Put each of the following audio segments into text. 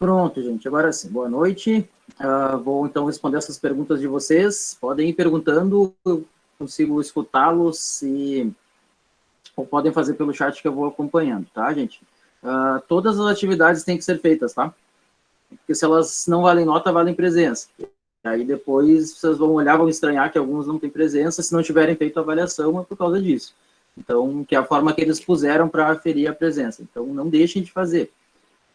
Pronto, gente, agora sim, boa noite. Vou então responder essas perguntas de vocês. Podem ir perguntando, eu consigo escutá-los ou podem fazer pelo chat que eu vou acompanhando, tá, gente? Todas as atividades têm que ser feitas, tá? Porque se elas não valem nota, valem presença. Aí depois vocês vão olhar, vão estranhar que alguns não têm presença, se não tiverem feito a avaliação é por causa disso. Então, que é a forma que eles puseram para aferir a presença. Então, não deixem de fazer.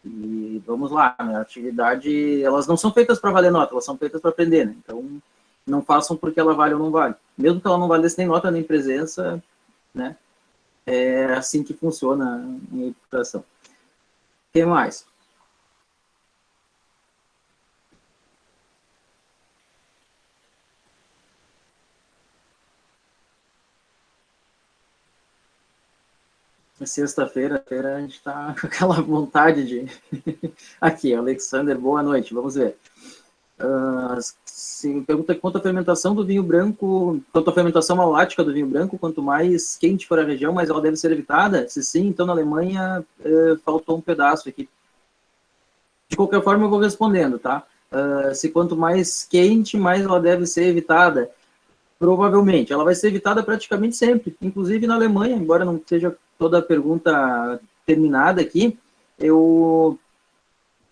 E vamos lá, né? A atividade, elas não são feitas para valer nota, elas são feitas para aprender, né? Então, não façam porque ela vale ou não vale. Mesmo que ela não valesse nem nota nem presença, né? É assim que funciona em educação. O que mais? Sexta-feira, a gente está com aquela vontade de... Aqui, Alexander, boa noite, vamos ver. Se pergunta quanto à fermentação do vinho branco, quanto à fermentação malolática do vinho branco, quanto mais quente for a região, mais ela deve ser evitada? Se sim, então na Alemanha faltou um pedaço aqui. De qualquer forma, eu vou respondendo, tá? Se quanto mais quente, mais ela deve ser evitada. Provavelmente, ela vai ser evitada praticamente sempre, inclusive na Alemanha, embora não seja toda a pergunta terminada aqui, eu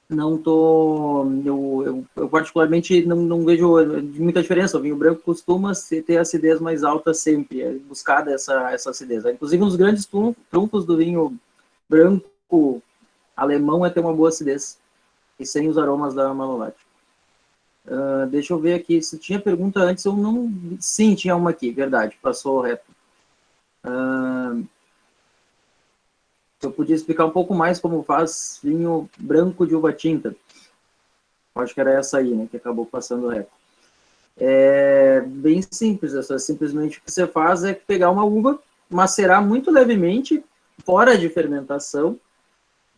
não tô, eu particularmente não vejo muita diferença. O vinho branco costuma ter acidez mais alta sempre, é buscada essa acidez. Inclusive, um dos grandes trunfos do vinho branco alemão é ter uma boa acidez e sem os aromas da malolate. Deixa eu ver aqui, se tinha pergunta antes, eu não... Sim, tinha uma aqui, verdade, passou reto. Eu podia explicar um pouco mais como faz vinho branco de uva tinta. Acho que era essa aí, né, que acabou passando reto. É bem simples, simplesmente o que você faz é pegar uma uva, macerar muito levemente, fora de fermentação,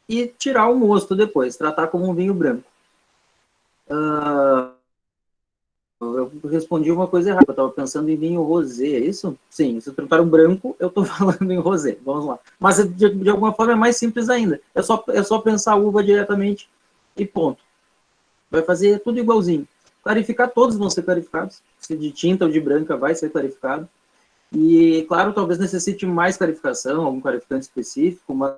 e tirar o mosto depois, tratar como um vinho branco. Eu respondi uma coisa errada, eu estava pensando em vinho rosé, é isso? Sim, se perguntar um branco, eu estou falando em rosé, vamos lá. Mas de alguma forma é mais simples ainda, é só pensar a uva diretamente e ponto. Vai fazer tudo igualzinho. Clarificar, todos vão ser clarificados, se de tinta ou de branca vai ser clarificado. E, claro, talvez necessite mais clarificação, algum clarificante específico, mas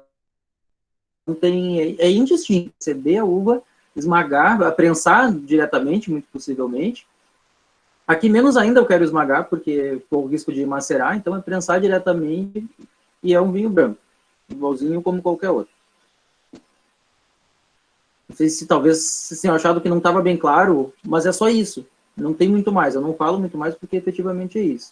não tem, é indistinto. Você vê a uva, esmagar, prensar diretamente, muito possivelmente. Aqui, menos ainda eu quero esmagar, porque corro o risco de macerar, então é prensar diretamente e é um vinho branco, igualzinho como qualquer outro. Não sei se talvez vocês tenham achado que não estava bem claro, mas é só isso. Não tem muito mais, eu não falo muito mais porque efetivamente é isso.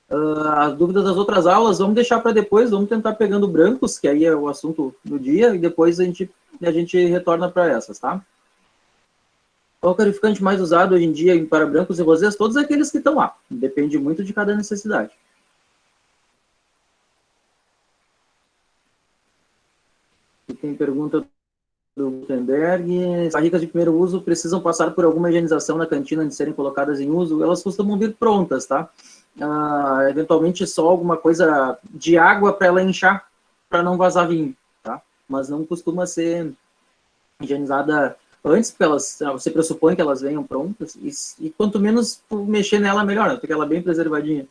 As dúvidas das outras aulas, vamos deixar para depois, vamos tentar pegando brancos, que aí é o assunto do dia, e depois a gente retorna para essas, tá? Qual o clarificante mais usado hoje em dia para brancos e rosés? Todos aqueles que estão lá, depende muito de cada necessidade. E tem pergunta do Gutenberg. As barricas de primeiro uso precisam passar por alguma higienização na cantina antes de serem colocadas em uso? Elas costumam vir prontas, tá? Eventualmente só alguma coisa de água para ela inchar, para não vazar vinho, tá? Mas não costuma ser higienizada antes, porque você pressupõe que elas venham prontas, e quanto menos mexer nela, melhor, né? Porque ela é bem preservadinha.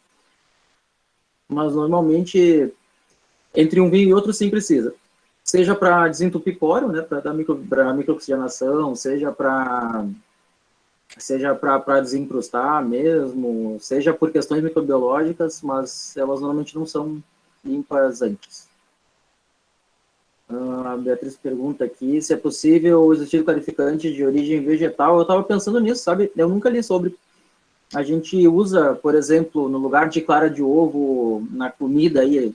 Mas normalmente, entre um vinho e outro, sim precisa. Seja para desentupir poro, né, para dar microoxigenação, seja para desencrustar mesmo, seja por questões microbiológicas, mas elas normalmente não são limpas antes. A Beatriz pergunta aqui se é possível existir clarificante de origem vegetal. Eu estava pensando nisso, sabe? Eu nunca li sobre. A gente usa, por exemplo, no lugar de clara de ovo na comida aí,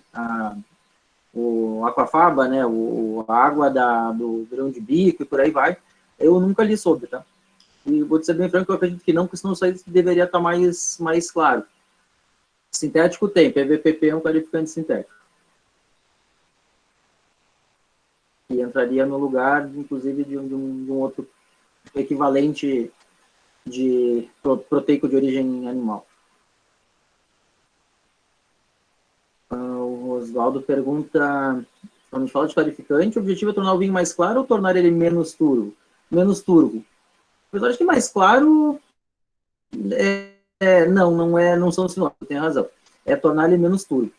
o aquafaba, né, a água do grão de bico e por aí vai. Eu nunca li sobre, tá? E vou te ser bem franco, eu acredito que não, porque senão isso aí deveria estar mais claro. Sintético tem, PVPP é um clarificante sintético. Que entraria no lugar, inclusive, de um outro equivalente de proteico de origem animal. O Oswaldo pergunta Quando a gente fala de clarificante, o objetivo é tornar o vinho mais claro ou tornar ele menos turvo? Menos turvo. Mas eu acho que mais claro não são sinônimos, tem razão. É tornar ele menos turvo.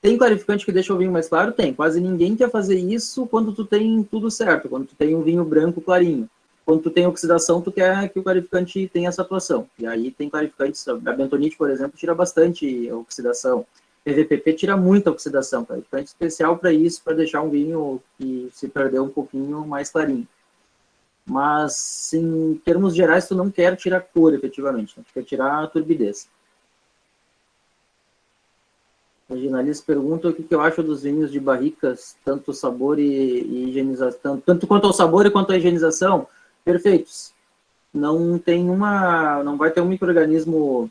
Tem clarificante que deixa o vinho mais claro? Tem. Quase ninguém quer fazer isso quando tu tem tudo certo, quando tu tem um vinho branco clarinho. Quando tu tem oxidação, tu quer que o clarificante tenha essa atuação. E aí tem clarificantes, a bentonite, por exemplo, tira bastante oxidação. PVPP tira muita oxidação, clarificante especial para isso, para deixar um vinho que se perdeu um pouquinho mais clarinho. Mas, em termos gerais, tu não quer tirar cor, efetivamente. Tu quer tirar a turbidez. A Ginalice pergunta o que eu acho dos vinhos de barricas, tanto sabor e higienização, tanto quanto ao sabor e quanto à higienização, perfeitos. Não vai ter um micro-organismo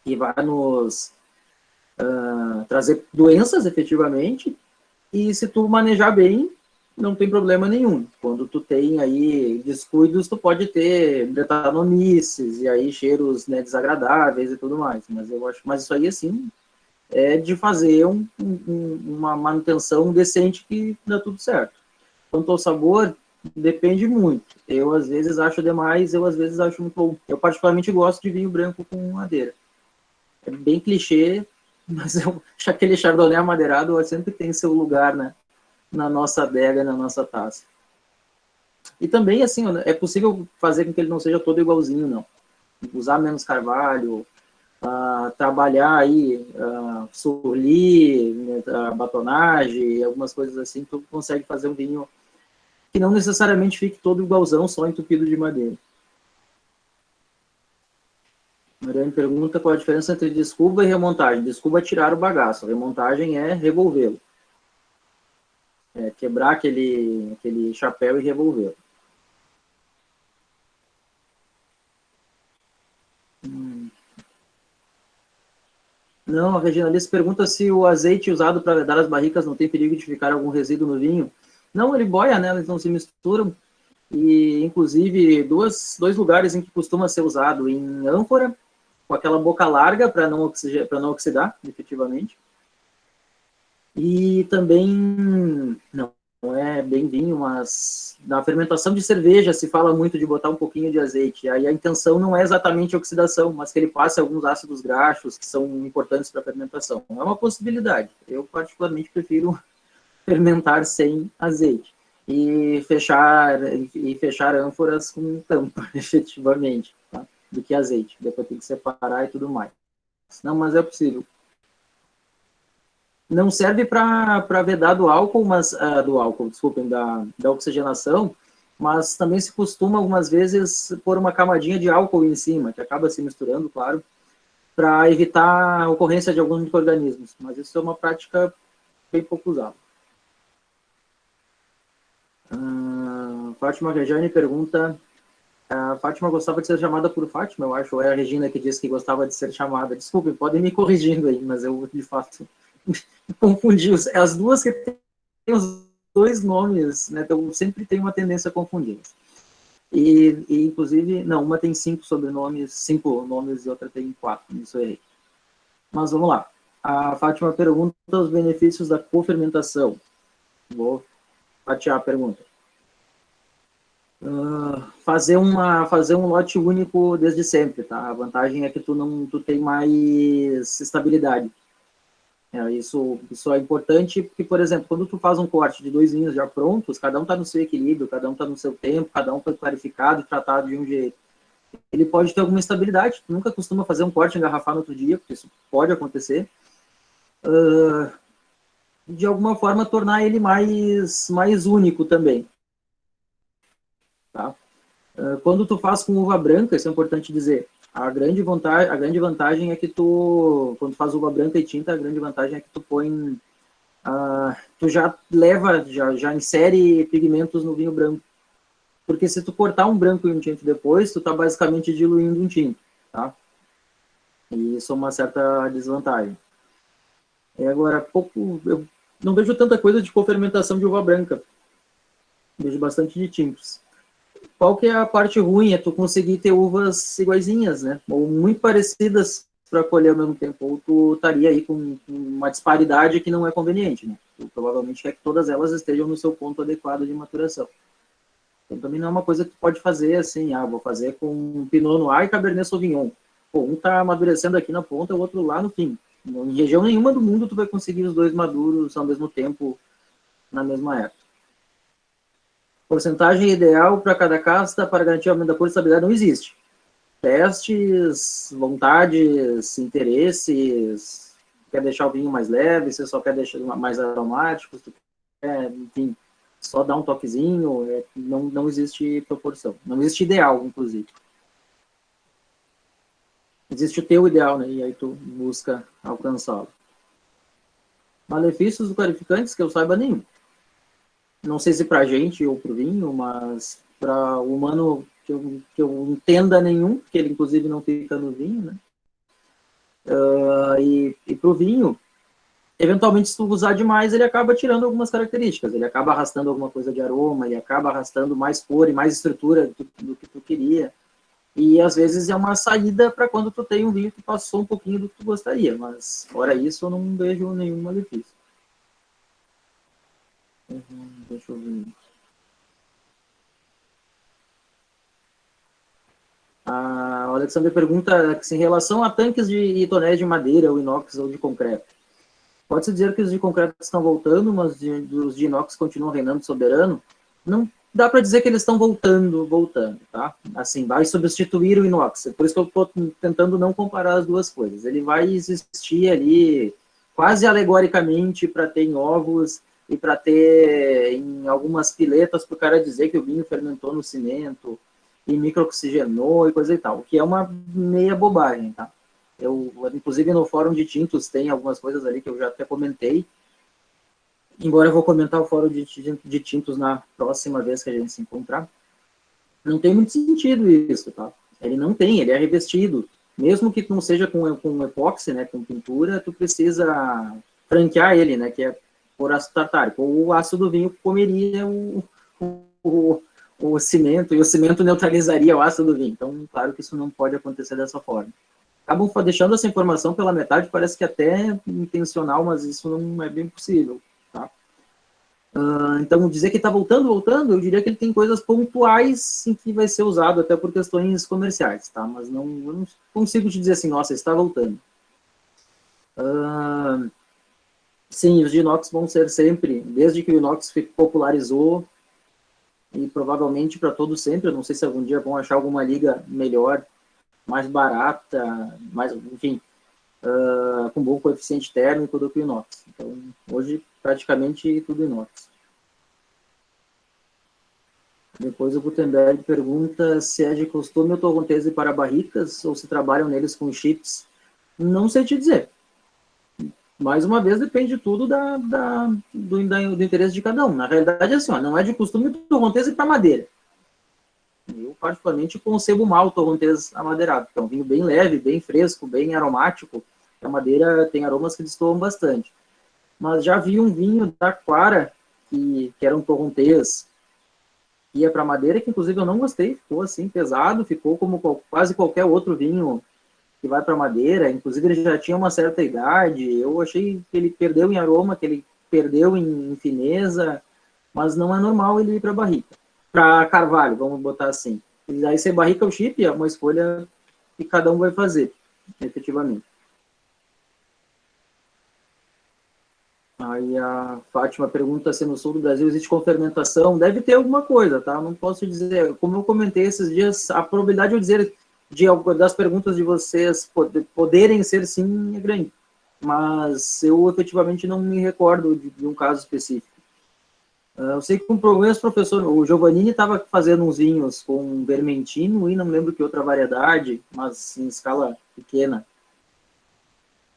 que vai nos trazer doenças, efetivamente, e se tu manejar bem, não tem problema nenhum. Quando tu tem aí descuidos, tu pode ter bretanomices, e aí cheiros, né, desagradáveis e tudo mais, mas isso aí, assim, é de fazer uma manutenção decente que dá tudo certo. Quanto ao sabor, depende muito. Eu, às vezes, acho demais, eu, às vezes, acho muito bom. Eu, particularmente, gosto de vinho branco com madeira. É bem clichê, mas eu acho que aquele chardonnay amadeirado sempre tem seu lugar, né, na nossa adega, na nossa taça. E também, assim, é possível fazer com que ele não seja todo igualzinho, não. Usar menos carvalho, trabalhar aí surli, batonagem, algumas coisas assim, tu consegue fazer um vinho que não necessariamente fique todo igualzão, só entupido de madeira. Mariane pergunta qual a diferença entre descuba e remontagem. Descuba é tirar o bagaço, remontagem é revolvê-lo. É quebrar aquele chapéu e revolvê-lo. Não, a Regina Alice pergunta se o azeite usado para vedar as barricas não tem perigo de ficar algum resíduo no vinho. Não, ele boia, né? Eles não se misturam. E, inclusive, dois lugares em que costuma ser usado, em ânfora, com aquela boca larga para não oxidar, efetivamente. E também, não é bem vinho, mas na fermentação de cerveja se fala muito de botar um pouquinho de azeite. Aí a intenção não é exatamente a oxidação, mas que ele passe alguns ácidos graxos que são importantes para a fermentação. É uma possibilidade. Eu, particularmente, prefiro fermentar sem azeite. E fechar ânforas com tampa, efetivamente, tá? Do que azeite. Depois tem que separar e tudo mais. Não, mas é possível. Não serve para vedar do álcool, desculpem, da oxigenação, mas também se costuma algumas vezes pôr uma camadinha de álcool em cima, que acaba se misturando, claro, para evitar a ocorrência de alguns micro-organismos. Mas isso é uma prática bem pouco usada. Fátima Rejane pergunta, a Fátima gostava de ser chamada por Fátima, eu acho, ou é a Regina que disse que gostava de ser chamada. Desculpe, podem me corrigindo aí, mas eu, de fato, confundi. As duas que têm os dois nomes, né, então sempre tem uma tendência a confundir. E, inclusive, não, uma tem 5 nomes e outra tem 4, isso eu errei. Mas vamos lá. A Fátima pergunta os benefícios da cofermentação. Vou fatiar a pergunta. Fazer um lote único desde sempre, tá? A vantagem é que tu tem mais estabilidade. Isso é importante porque, por exemplo, quando tu faz um corte de 2 vinhos já prontos, cada um está no seu equilíbrio, cada um está no seu tempo, cada um está clarificado e tratado de um jeito. Ele pode ter alguma estabilidade, tu nunca costuma fazer um corte e engarrafar no outro dia, porque isso pode acontecer. De alguma forma, tornar ele mais único também. Tá? Quando tu faz com uva branca, isso é importante dizer, a grande vantagem é que quando faz uva branca e tinta, a grande vantagem é que tu põe, tu já insere pigmentos no vinho branco. Porque se tu cortar um branco e um tinto depois, tu tá basicamente diluindo um tinto, tá? E isso é uma certa desvantagem. Agora, eu não vejo tanta coisa de cofermentação de uva branca. Vejo bastante de tintos. Qual que é a parte ruim? É tu conseguir ter uvas iguaizinhas, né? Ou muito parecidas para colher ao mesmo tempo. Ou tu estaria aí com uma disparidade que não é conveniente, né? Tu provavelmente quer que todas elas estejam no seu ponto adequado de maturação. Então, também não é uma coisa que tu pode fazer assim, vou fazer com Pinot Noir e Cabernet Sauvignon. Pô, um tá amadurecendo aqui na ponta, o outro lá no fim. Em região nenhuma do mundo tu vai conseguir os dois maduros ao mesmo tempo, na mesma época. Porcentagem ideal para cada casta para garantir o aumento da cor e estabilidade não existe. Testes, vontades, interesses, quer deixar o vinho mais leve, você só quer deixar mais aromático, tu quer, enfim, só dar um toquezinho, não existe proporção. Não existe ideal, inclusive. Existe o teu ideal, né? E aí tu busca alcançá-lo. Malefícios do clarificantes, que eu saiba nenhum. Não sei se pra gente ou pro vinho, mas para o humano que eu entenda nenhum, porque ele inclusive não fica no vinho, né? E pro vinho, eventualmente, se tu usar demais, ele acaba tirando algumas características, ele acaba arrastando alguma coisa de aroma, ele acaba arrastando mais cor e mais estrutura do que tu queria. E às vezes é uma saída para quando tu tem um vinho que passou um pouquinho do que tu gostaria, mas fora isso eu não vejo nenhum malefício. Deixa eu ver. A Alexandre pergunta se em relação a tanques e tonéis de madeira, ou inox ou de concreto. Pode-se dizer que os de concreto estão voltando, mas os de inox continuam reinando soberano? Não dá para dizer que eles estão voltando, tá? Assim, vai substituir o inox. É por isso que eu estou tentando não comparar as duas coisas. Ele vai existir ali quase alegoricamente para ter em ovos e para ter em algumas piletas para o cara dizer que o vinho fermentou no cimento e microoxigenou e coisa e tal, o que é uma meia bobagem, tá? Inclusive, no fórum de tintos tem algumas coisas ali que eu já até comentei, embora eu vou comentar o fórum de tintos na próxima vez que a gente se encontrar. Não tem muito sentido isso, tá? Ele não tem, ele é revestido. Mesmo que não seja com epóxi, né, com pintura, tu precisa franquear ele, né, que é por ácido tartárico. O ácido do vinho comeria o cimento, e o cimento neutralizaria o ácido do vinho. Então, claro que isso não pode acontecer dessa forma. Acabam deixando essa informação pela metade, parece que até intencional, mas isso não é bem possível. Tá? Então, dizer que está voltando, eu diria que ele tem coisas pontuais em que vai ser usado, até por questões comerciais, tá? Mas eu não consigo te dizer assim, nossa, está voltando. Sim, os de inox vão ser sempre, desde que o inox popularizou, e provavelmente para todo sempre, eu não sei se algum dia vão achar alguma liga melhor, mais barata, enfim, com bom coeficiente térmico do que o inox. Então, hoje, praticamente tudo inox. Depois o Gutenberg pergunta se é de costume o torrontese para barricas ou se trabalham neles com chips. Não sei te dizer. Mais uma vez, depende tudo do interesse de cada um. Na realidade, é assim, não é de costume o torrontese para madeira. Eu, particularmente, concebo mal o torrontese amadeirado, que é um vinho bem leve, bem fresco, bem aromático. A madeira tem aromas que destoam bastante. Mas já vi um vinho da Quara, que era um torrontês, que ia para madeira, que inclusive eu não gostei, ficou assim pesado, ficou como quase qualquer outro vinho que vai para madeira, inclusive ele já tinha uma certa idade, eu achei que ele perdeu em aroma, que ele perdeu em fineza, mas não é normal ele ir para barrica. Para carvalho, vamos botar assim. E aí, se barrica o chip, é uma escolha que cada um vai fazer, efetivamente. Aí a Fátima pergunta se no sul do Brasil existe fermentação. Deve ter alguma coisa, tá? Não posso dizer. Como eu comentei esses dias, a probabilidade de eu dizer das perguntas de vocês poderem ser sim é grande. Mas eu efetivamente não me recordo de um caso específico. Eu sei que com problemas, professor, o Giovannini estava fazendo uns vinhos com vermentino e não lembro que outra variedade, mas em escala pequena.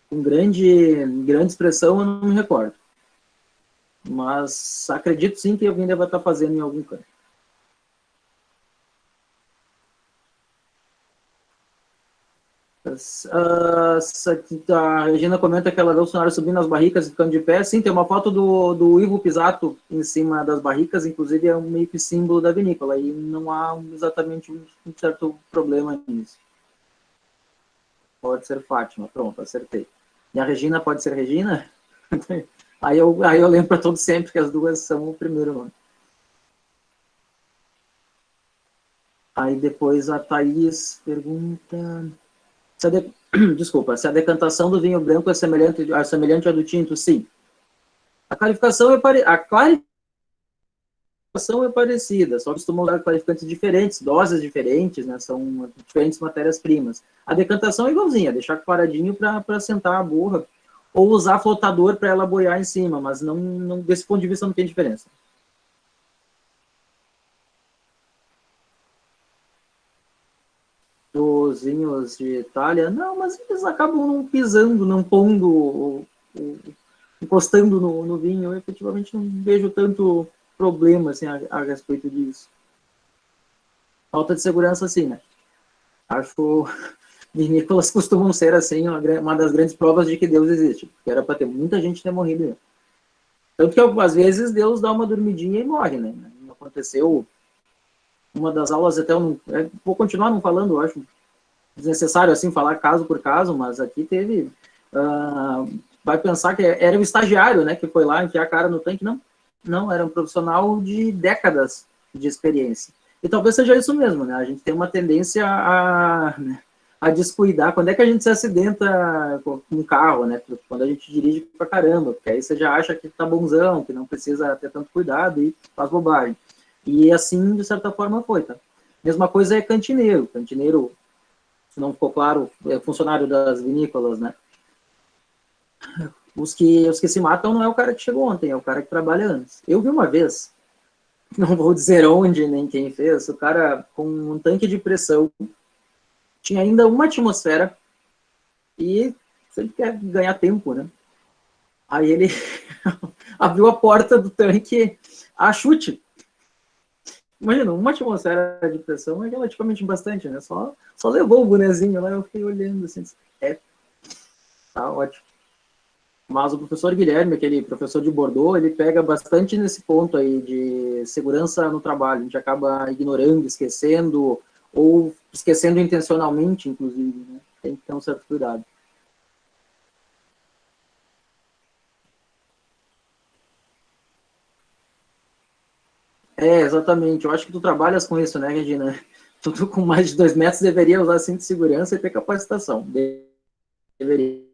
Com grande expressão, eu não me recordo. Mas acredito sim que alguém deve estar fazendo em algum canto. A Regina comenta que ela vê o cenário subindo as barricas e ficando de pé. Sim, tem uma foto do Ivo Pisato em cima das barricas, inclusive é um meio que símbolo da vinícola, e não há exatamente um certo problema nisso. Pode ser Fátima, pronto, acertei. E a Regina pode ser Regina? Aí eu lembro para todos sempre que as duas são o primeiro nome. Aí depois a Thaís pergunta... Desculpa, se a decantação do vinho branco é semelhante à do tinto? Sim. A clarificação a clarificação é parecida, só costumam usar clarificantes diferentes, doses diferentes, né? São diferentes matérias-primas. A decantação é igualzinha, deixar paradinho para sentar a borra, ou usar flotador para ela boiar em cima, mas não, desse ponto de vista não tem diferença. Os vinhos de Itália, não, mas eles acabam não pisando, não pondo, encostando no vinho. Eu efetivamente não vejo tanto problema assim, a respeito disso. Falta de segurança, sim, né? Acho vinícolas costumam ser assim uma das grandes provas de que Deus existe, porque era para ter muita gente ter morrido. Né? Tanto que às vezes Deus dá uma dormidinha e morre, né? Aconteceu uma das aulas, até eu não, vou continuar não falando, eu acho desnecessário assim falar caso por caso, mas aqui teve vai pensar que era um estagiário, né, que foi lá enfiar a cara no tanque, não, era um profissional de décadas de experiência. E talvez seja isso mesmo, né? A gente tem uma tendência a descuidar. Quando é que a gente se acidenta com um carro, né? Quando a gente dirige pra caramba, porque aí você já acha que tá bonzão, que não precisa ter tanto cuidado e faz bobagem. E assim, de certa forma, foi, tá? Mesma coisa é cantineiro. Cantineiro, se não ficou claro, é funcionário das vinícolas, né? Os que se matam não é o cara que chegou ontem, é o cara que trabalha antes. Eu vi uma vez, não vou dizer onde nem quem fez, o cara com um tanque de pressão, tinha ainda uma atmosfera e sempre quer ganhar tempo, né? Aí ele abriu a porta do tanque a chute. Imagina, uma atmosfera de pressão é relativamente bastante, né? Só levou o bonezinho lá, eu fiquei olhando assim, tá ótimo. Mas o professor Guilherme, aquele professor de Bordeaux, ele pega bastante nesse ponto aí de segurança no trabalho. A gente acaba ignorando, esquecendo, ou esquecendo intencionalmente, inclusive, né? Tem que ter um certo cuidado. Exatamente. Eu acho que tu trabalhas com isso, né, Regina? Tu com mais de 2 metros deveria usar cinto de segurança e ter capacitação. Deveria.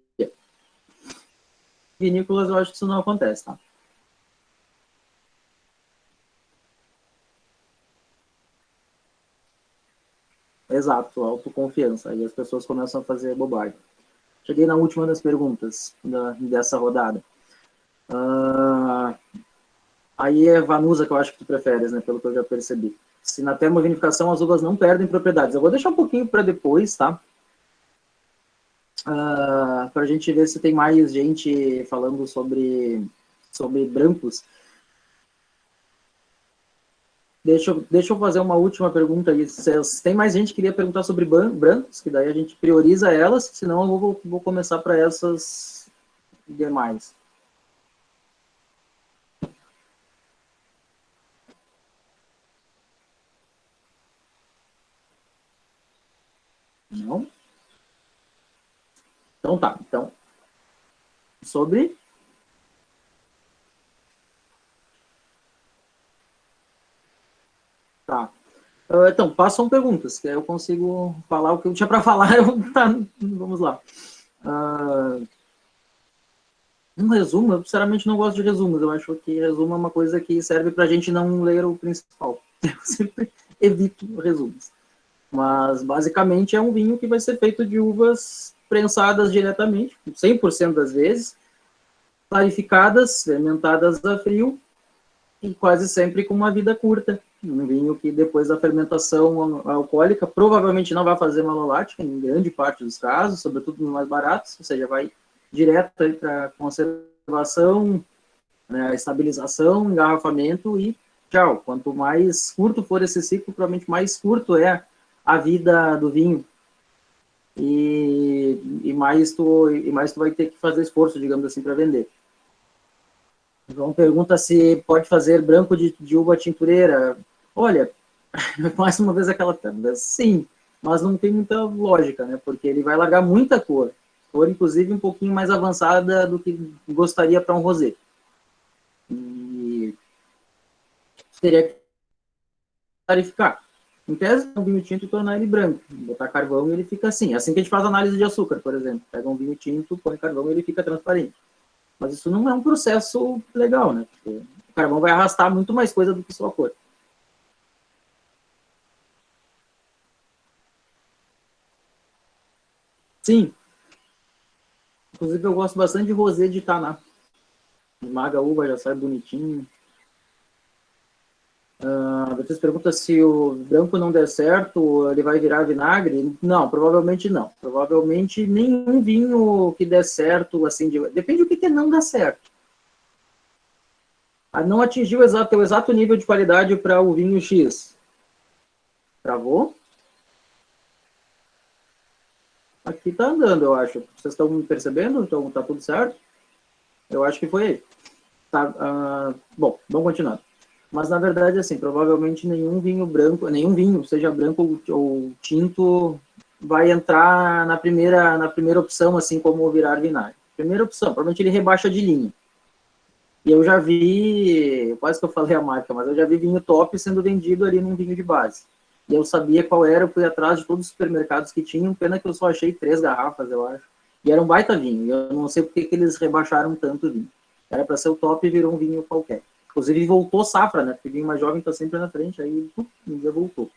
Vinícolas, eu acho que isso não acontece, tá? Exato, autoconfiança. Aí as pessoas começam a fazer bobagem. Cheguei na última das perguntas dessa rodada. Aí é Vanusa que eu acho que tu preferes, né? Pelo que eu já percebi. Se na termovinificação as uvas não perdem propriedades. Eu vou deixar um pouquinho para depois, tá? Para a gente ver se tem mais gente falando sobre brancos. Deixa eu fazer uma última pergunta aí. Se tem mais gente que queria perguntar sobre brancos, que daí a gente prioriza elas, senão eu vou começar para essas demais. Não? Então tá. Então, sobre... Tá. Então, façam perguntas, que aí eu consigo falar o que eu tinha para falar. Tá, vamos lá. Um resumo, eu sinceramente não gosto de resumos. Eu acho que resumo é uma coisa que serve para a gente não ler o principal. Eu sempre evito resumos. Mas, basicamente, é um vinho que vai ser feito de uvas prensadas diretamente, 100% das vezes, clarificadas, fermentadas a frio, e quase sempre com uma vida curta. Um vinho que depois da fermentação alcoólica provavelmente não vai fazer malolática, em grande parte dos casos, sobretudo nos mais baratos, ou seja, vai direto para conservação, né, estabilização, engarrafamento e tchau. Quanto mais curto for esse ciclo, provavelmente mais curto é a vida do vinho e mais tu vai ter que fazer esforço, digamos assim, para vender. João pergunta se pode fazer branco de uva tintureira. Olha, mais uma vez aquela pergunta, sim, mas não tem muita lógica, né? Porque ele vai largar muita cor. cor, inclusive um pouquinho mais avançada do que gostaria para um rosé. E teria que clarificar. Em tese, um vinho tinto e tornar ele branco. Botar carvão e ele fica assim. Assim que a gente faz análise de açúcar, por exemplo. Pega um vinho tinto, põe carvão e ele fica transparente. Mas isso não é um processo legal, né? Porque o carvão vai arrastar muito mais coisa do que sua cor. Sim. Inclusive, eu gosto bastante de rosé de Taná. Esmaga a uva, já sai bonitinho. Você pergunta se o branco não der certo, ele vai virar vinagre? Não, provavelmente não. Provavelmente nenhum vinho que der certo, assim, depende do que não dá certo. Não atingiu o exato nível de qualidade para o vinho X. Travou? Aqui tá andando, eu acho. Vocês estão me percebendo? Então, tá tudo certo? Eu acho que foi aí. Tá, bom, vamos continuar. Mas, na verdade, assim, provavelmente nenhum vinho branco, nenhum vinho, seja branco ou tinto, vai entrar na primeira opção, assim como virar vinagre. Primeira opção, provavelmente ele rebaixa de linha. E eu já vi, quase que eu falei a marca, mas eu já vi vinho top sendo vendido ali num vinho de base. E eu sabia qual era, eu fui atrás de todos os supermercados que tinham, pena que eu só achei 3 garrafas, eu acho. E era um baita vinho, e eu não sei porque que eles rebaixaram tanto o vinho. Era para ser o top e virou um vinho qualquer. Inclusive voltou safra, né? Porque vinho mais jovem está sempre na frente, aí um dia voltou.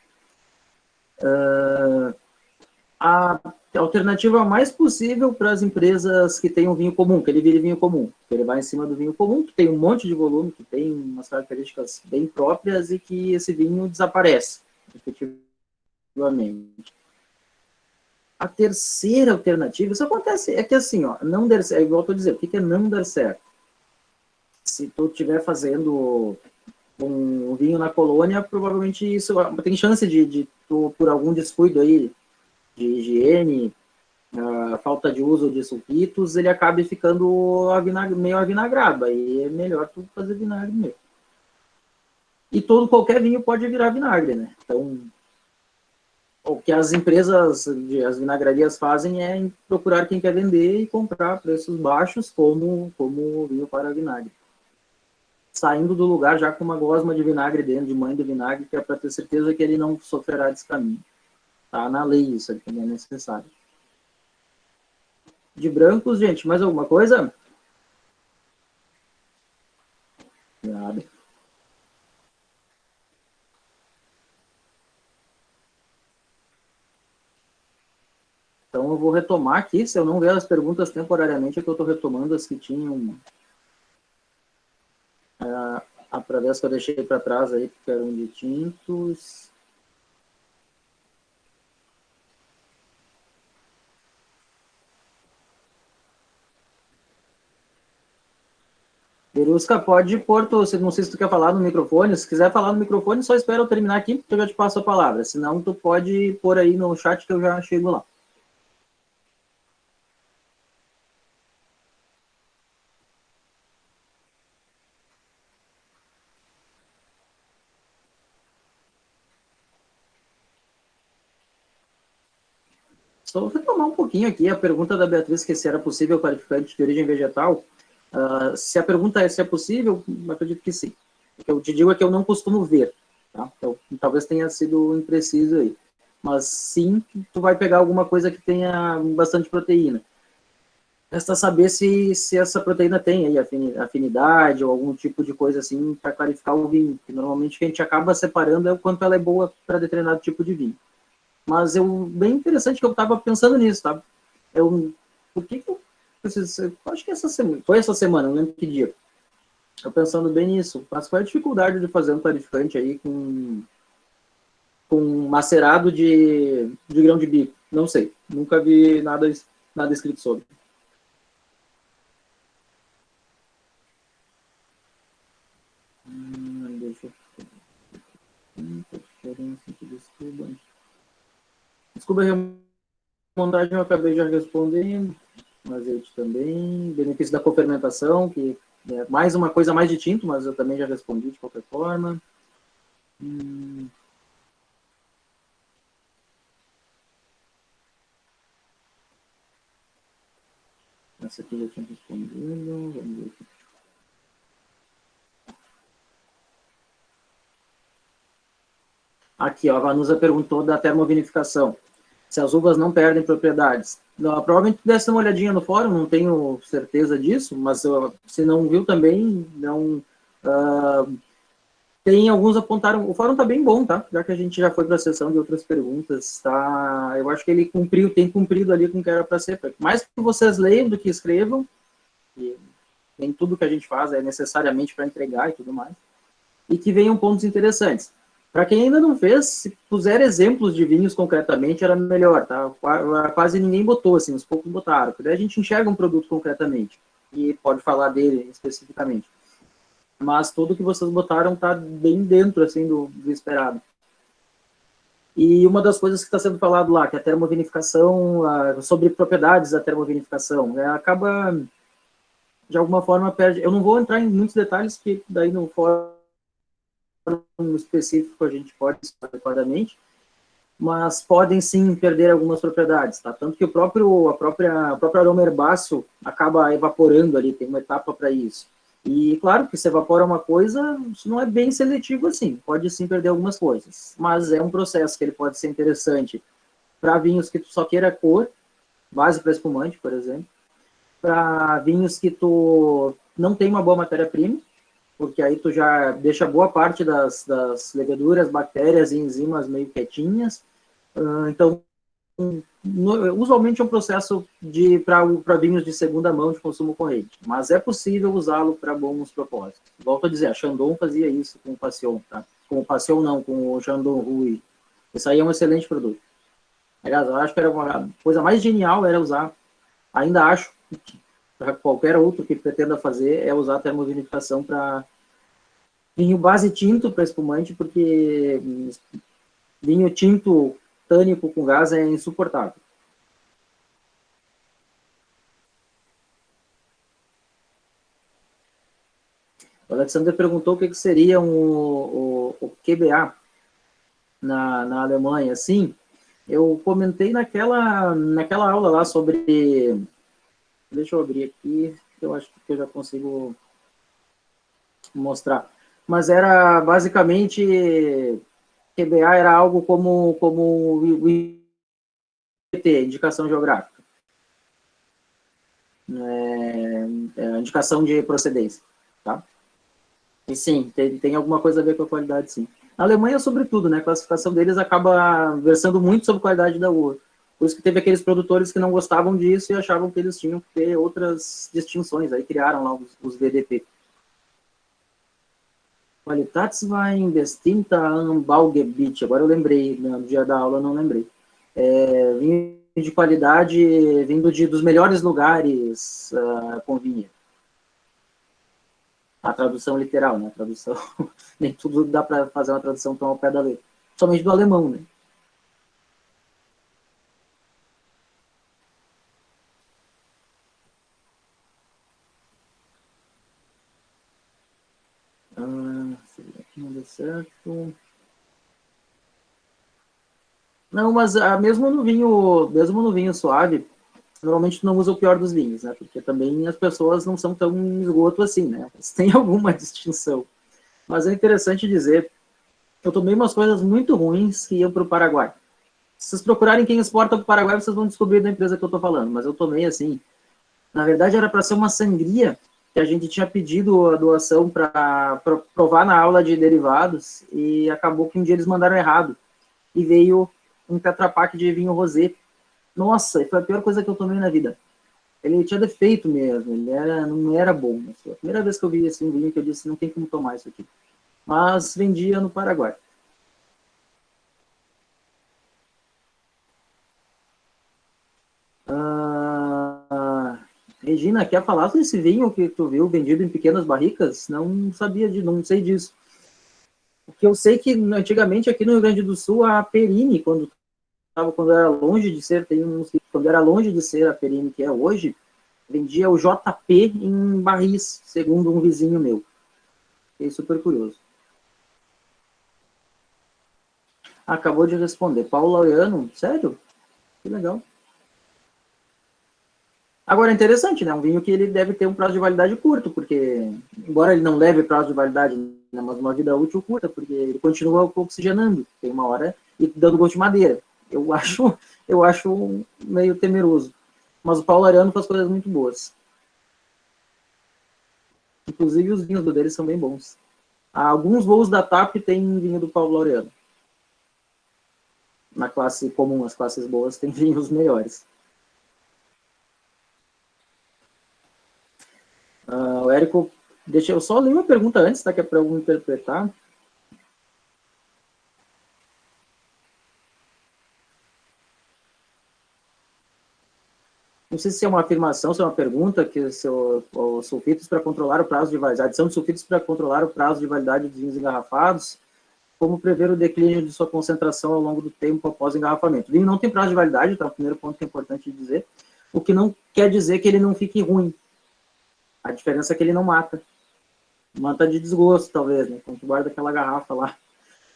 A alternativa mais possível para as empresas que têm um vinho comum, que ele vire vinho comum, que ele vai em cima do vinho comum, que tem um monte de volume, que tem umas características bem próprias e que esse vinho desaparece, efetivamente. A terceira alternativa, isso acontece, é que assim, ó, não der certo, é igual eu estou dizendo, o que é não dar certo? Se tu estiver fazendo um vinho na colônia, provavelmente isso tem chance de tu, por algum descuido aí de higiene, a falta de uso de sulfitos, ele acabe ficando meio avinagrado. Aí é melhor tu fazer vinagre mesmo. E qualquer vinho pode virar vinagre, né? Então, o que as empresas, as vinagrarias fazem é procurar quem quer vender e comprar a preços baixos como vinho para vinagre. Saindo do lugar já com uma gosma de vinagre dentro, de mãe de vinagre, que é para ter certeza que ele não sofrerá descaminho. Tá na lei isso, é que é necessário. De brancos, gente, mais alguma coisa? Nada. Então eu vou retomar aqui, se eu não ver as perguntas temporariamente, é que eu estou retomando as que tinham para ver as que eu deixei para trás aí, que eram de tintos. Berusca, pode pôr, não sei se tu quer falar no microfone, se quiser falar no microfone, só espera eu terminar aqui, que eu já te passo a palavra, senão tu pode pôr aí no chat que eu já chego lá. Só retomar um pouquinho aqui a pergunta da Beatriz, que se era possível clarificante de origem vegetal. Se a pergunta é se é possível, acredito que sim. O que eu te digo é que eu não costumo ver, tá? Então, talvez tenha sido impreciso aí. Mas sim, tu vai pegar alguma coisa que tenha bastante proteína. Resta saber se essa proteína tem aí afinidade ou algum tipo de coisa assim para clarificar o vinho. Que normalmente o que a gente acaba separando é o quanto ela é boa para determinado tipo de vinho. Mas bem interessante que eu estava pensando nisso, tá? Por que eu acho que essa semana, foi essa semana, não lembro que dia. Eu pensando bem nisso, mas qual é a dificuldade de fazer um clarificante aí com macerado de grão de bico? Não sei, nunca vi nada escrito sobre. Deixa eu... Desculpa a remontagem, eu acabei já respondendo. Azeite também. Benefício da cofermentação, que é mais uma coisa mais de tinto, mas eu também já respondi de qualquer forma. Essa aqui já tinha respondido. Vamos ver aqui. Aqui, ó, a Vanusa perguntou da termovinificação. Se as uvas não perdem propriedades. Não, provavelmente desse uma olhadinha no fórum, não tenho certeza disso, mas se não viu também, não... tem alguns apontaram... O fórum está bem bom, tá? Já que a gente já foi para a sessão de outras perguntas, tá? Eu acho que ele tem cumprido ali com o que era para ser. Mais que vocês leiam do que escrevam, e nem tudo que a gente faz é necessariamente para entregar e tudo mais, e que venham pontos interessantes. Para quem ainda não fez, se puser exemplos de vinhos concretamente, era melhor, tá? Quase ninguém botou, assim, uns poucos botaram, porque daí a gente enxerga um produto concretamente e pode falar dele especificamente. Mas tudo que vocês botaram está bem dentro, assim, do esperado. E uma das coisas que está sendo falado lá, que é a termovinificação, sobre propriedades da termovinificação, acaba, de alguma forma, perde... Eu não vou entrar em muitos detalhes, que daí no fórum específico a gente pode adequadamente, mas podem sim perder algumas propriedades, tá? Tanto que o próprio aroma herbáceo acaba evaporando ali, tem uma etapa para isso. E claro que se evapora uma coisa, isso não é bem seletivo assim, pode sim perder algumas coisas, mas é um processo que ele pode ser interessante para vinhos que tu só queira cor, base para espumante, por exemplo, para vinhos que tu não tem uma boa matéria-prima, porque aí tu já deixa boa parte das leveduras, bactérias e enzimas meio quietinhas. Então, usualmente é um processo para vinhos de segunda mão de consumo corrente, mas é possível usá-lo para bons propósitos. Volto a dizer, a Chandon fazia isso com o Passion, tá? Com o Passion não, com o Chandon Rouge. Isso aí é um excelente produto. Aliás, eu acho que era uma coisa mais genial era usar, ainda acho, para qualquer outro que pretenda fazer, é usar a termovinificação para vinho base tinto para espumante, porque vinho tinto tânico com gás é insuportável. O Alexander perguntou o que seria o QBA na Alemanha. Sim, eu comentei naquela aula lá sobre... Deixa eu abrir aqui, eu acho que eu já consigo mostrar. Mas era basicamente... QBA era algo como o IPT, indicação geográfica. Indicação de procedência, tá? E sim, tem alguma coisa a ver com a qualidade, sim. Na Alemanha, sobretudo, né? A classificação deles acaba versando muito sobre a qualidade da uva. Por isso que teve aqueles produtores que não gostavam disso e achavam que eles tinham que ter outras distinções. Aí criaram lá os VDP. Qualitätswein Bestinta Anbaugebiet. Agora eu lembrei, no dia da aula eu não lembrei. Vinho de qualidade vindo dos melhores lugares com vinha. A tradução literal, né? A tradução, nem tudo dá para fazer uma tradução tão ao pé da letra. Somente do alemão, né? Aqui não deu certo. Não, mas mesmo no vinho suave, normalmente tu não usa o pior dos vinhos, né? Porque também as pessoas não são tão esgoto assim, né? Eles têm alguma distinção. Mas é interessante dizer, eu tomei umas coisas muito ruins que iam para o Paraguai. Se vocês procurarem quem exporta para o Paraguai, vocês vão descobrir da empresa que eu estou falando. Mas eu tomei assim. Na verdade, era para ser uma sangria que a gente tinha pedido a doação para provar na aula de derivados e acabou que um dia eles mandaram errado. E veio um Tetra Pak de vinho rosé. Nossa, foi a pior coisa que eu tomei na vida. Ele tinha defeito mesmo, não era bom. Foi a primeira vez que eu vi esse vinho que eu disse, não tem como tomar isso aqui. Mas vendia no Paraguai. Regina, quer falar sobre esse vinho que tu viu vendido em pequenas barricas? Não sei disso. Porque eu sei que antigamente aqui no Rio Grande do Sul a Perini, quando era longe de ser, quando era longe de ser a Perini que é hoje, vendia o JP em barris, segundo um vizinho meu. Fiquei super curioso. Acabou de responder. Paulo Laureano, sério? Que legal. Agora, é interessante, né? Um vinho que ele deve ter um prazo de validade curto, porque, embora ele não leve prazo de validade, né, mas uma vida útil curta, porque ele continua oxigenando, tem uma hora, e dando gosto de madeira. Eu acho meio temeroso. Mas o Paulo Ariano faz coisas muito boas. Inclusive, os vinhos deles são bem bons. Alguns voos da TAP tem vinho do Paulo Ariano. Na classe comum, as classes boas, tem vinhos melhores. O Érico, deixa eu só ler uma pergunta antes, tá? Que é para eu interpretar. Não sei se é uma afirmação, se é uma pergunta, que os sulfitos para controlar o prazo de validade, adição de sulfitos para controlar o prazo de validade dos vinhos engarrafados, como prever o declínio de sua concentração ao longo do tempo após o engarrafamento. O vinho não tem prazo de validade, tá? O primeiro ponto que é importante dizer, o que não quer dizer que ele não fique ruim. A diferença é que ele não mata. Mata de desgosto, talvez, né? Quando tu guarda aquela garrafa lá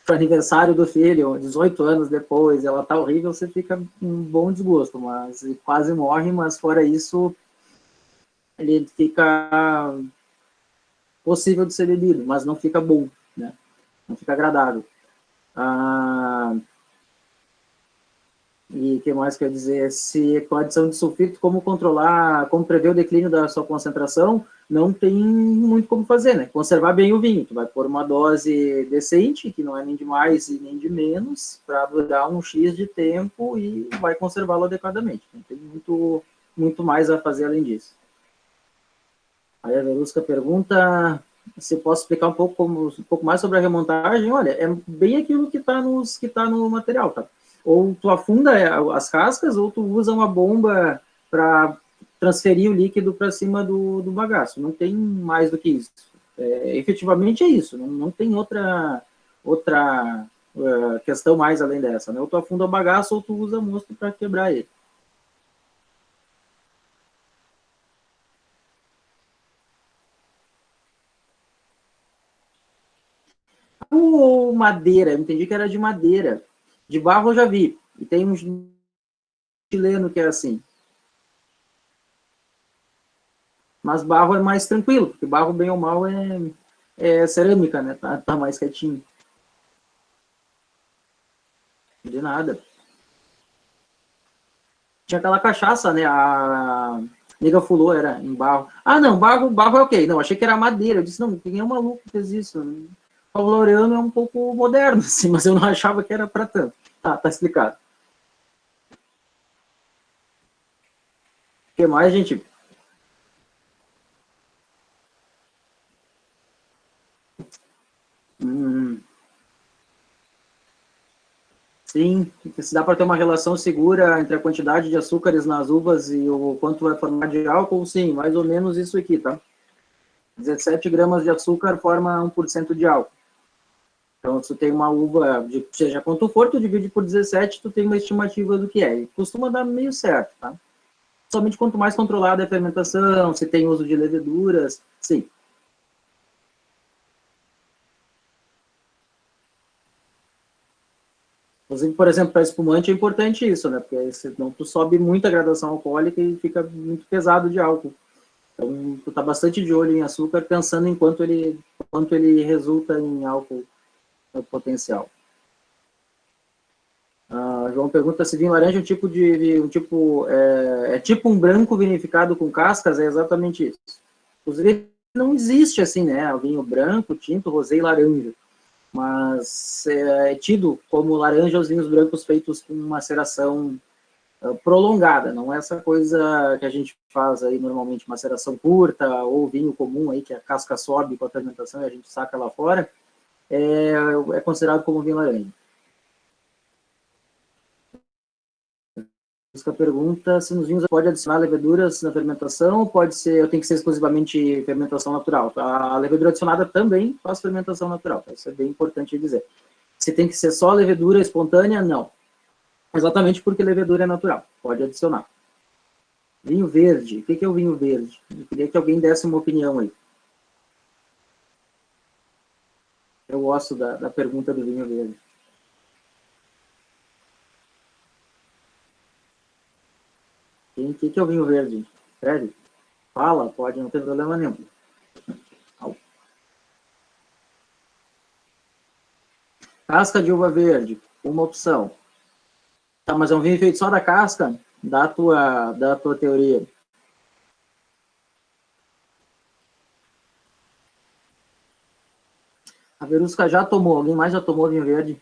para aniversário do filho, 18 anos depois, ela tá horrível, você fica um bom desgosto, mas quase morre, mas fora isso, ele fica possível de ser bebido, mas não fica bom, né? Não fica agradável. E o que mais quer dizer? Se com a adição de sulfito, como controlar, como prever o declínio da sua concentração, não tem muito como fazer, né? Conservar bem o vinho. Tu vai pôr uma dose decente, que não é nem de mais e nem de menos, para durar um X de tempo e vai conservá-lo adequadamente. Não tem muito mais a fazer além disso. Aí a Verusca pergunta se eu posso explicar um pouco mais sobre a remontagem. Olha, é bem aquilo que está no material, tá? Ou tu afunda as cascas, ou tu usa uma bomba para transferir o líquido para cima do bagaço. Não tem mais do que isso. Efetivamente é isso. Não tem outra questão mais além dessa. Né? Ou tu afunda o bagaço, ou tu usa mosto para quebrar ele. Ou madeira, eu entendi que era de madeira. De barro eu já vi. E tem um chileno que é assim. Mas barro é mais tranquilo, porque barro, bem ou mal, é cerâmica, né? Tá mais quietinho. De nada. Tinha aquela cachaça, né? A nega fulô era em barro. Ah, não, barro é ok. Não, achei que era madeira. Eu disse, não, quem é um maluco que fez isso? O Paulo Laureano é um pouco moderno, assim, mas eu não achava que era para tanto. Tá explicado. O que mais, gente? Sim, se dá para ter uma relação segura entre a quantidade de açúcares nas uvas e o quanto vai formar de álcool, sim, mais ou menos isso aqui, tá? 17 gramas de açúcar forma 1% de álcool. Então, se tu tem uma uva, seja quanto for, tu divide por 17, tu tem uma estimativa do que é. E costuma dar meio certo, tá? Somente quanto mais controlada é a fermentação, se tem uso de leveduras, sim. Inclusive, por exemplo, para espumante é importante isso, né? Porque senão tu sobe muito a graduação alcoólica e fica muito pesado de álcool. Então, tu tá bastante de olho em açúcar, pensando em quanto ele resulta em álcool potencial. João pergunta se vinho laranja é tipo um branco vinificado com cascas, é exatamente isso. Inclusive, não existe assim, né? O vinho branco, tinto, rosé e laranja. Mas é tido como laranja os vinhos brancos feitos com maceração prolongada, não é essa coisa que a gente faz aí normalmente, maceração curta, ou vinho comum aí, que a casca sobe com a fermentação e a gente saca lá fora, é considerado como vinho laranja. A pergunta se nos vinhos pode adicionar leveduras na fermentação, pode ser, tem que ser exclusivamente fermentação natural. A levedura adicionada também faz fermentação natural, isso é bem importante dizer. Se tem que ser só levedura espontânea, não. Exatamente porque levedura é natural, pode adicionar. Vinho verde, o que é o vinho verde? Eu queria que alguém desse uma opinião aí. Eu gosto da pergunta do vinho verde. O que é o vinho verde? Sério? Fala, pode, não tem problema nenhum. Casca de uva verde, uma opção. Tá, mas é um vinho feito só da casca? Da tua teoria. A Verusca já tomou. Alguém mais já tomou vinho verde?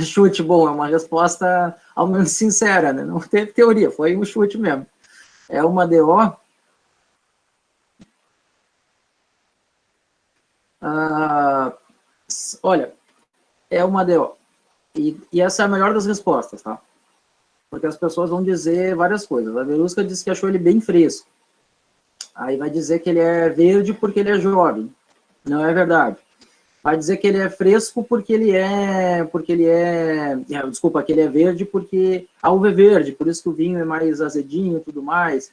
Chute, bom, é uma resposta ao menos sincera, né? Não teve teoria, foi um chute mesmo. É uma DO. Olha, é uma DO. E essa é a melhor das respostas, tá? Porque as pessoas vão dizer várias coisas. A Verusca disse que achou ele bem fresco. Aí vai dizer que ele é verde porque ele é jovem. Não é verdade. Vai dizer que ele é fresco porque desculpa, que ele é verde porque a uva é verde, por isso que o vinho é mais azedinho e tudo mais.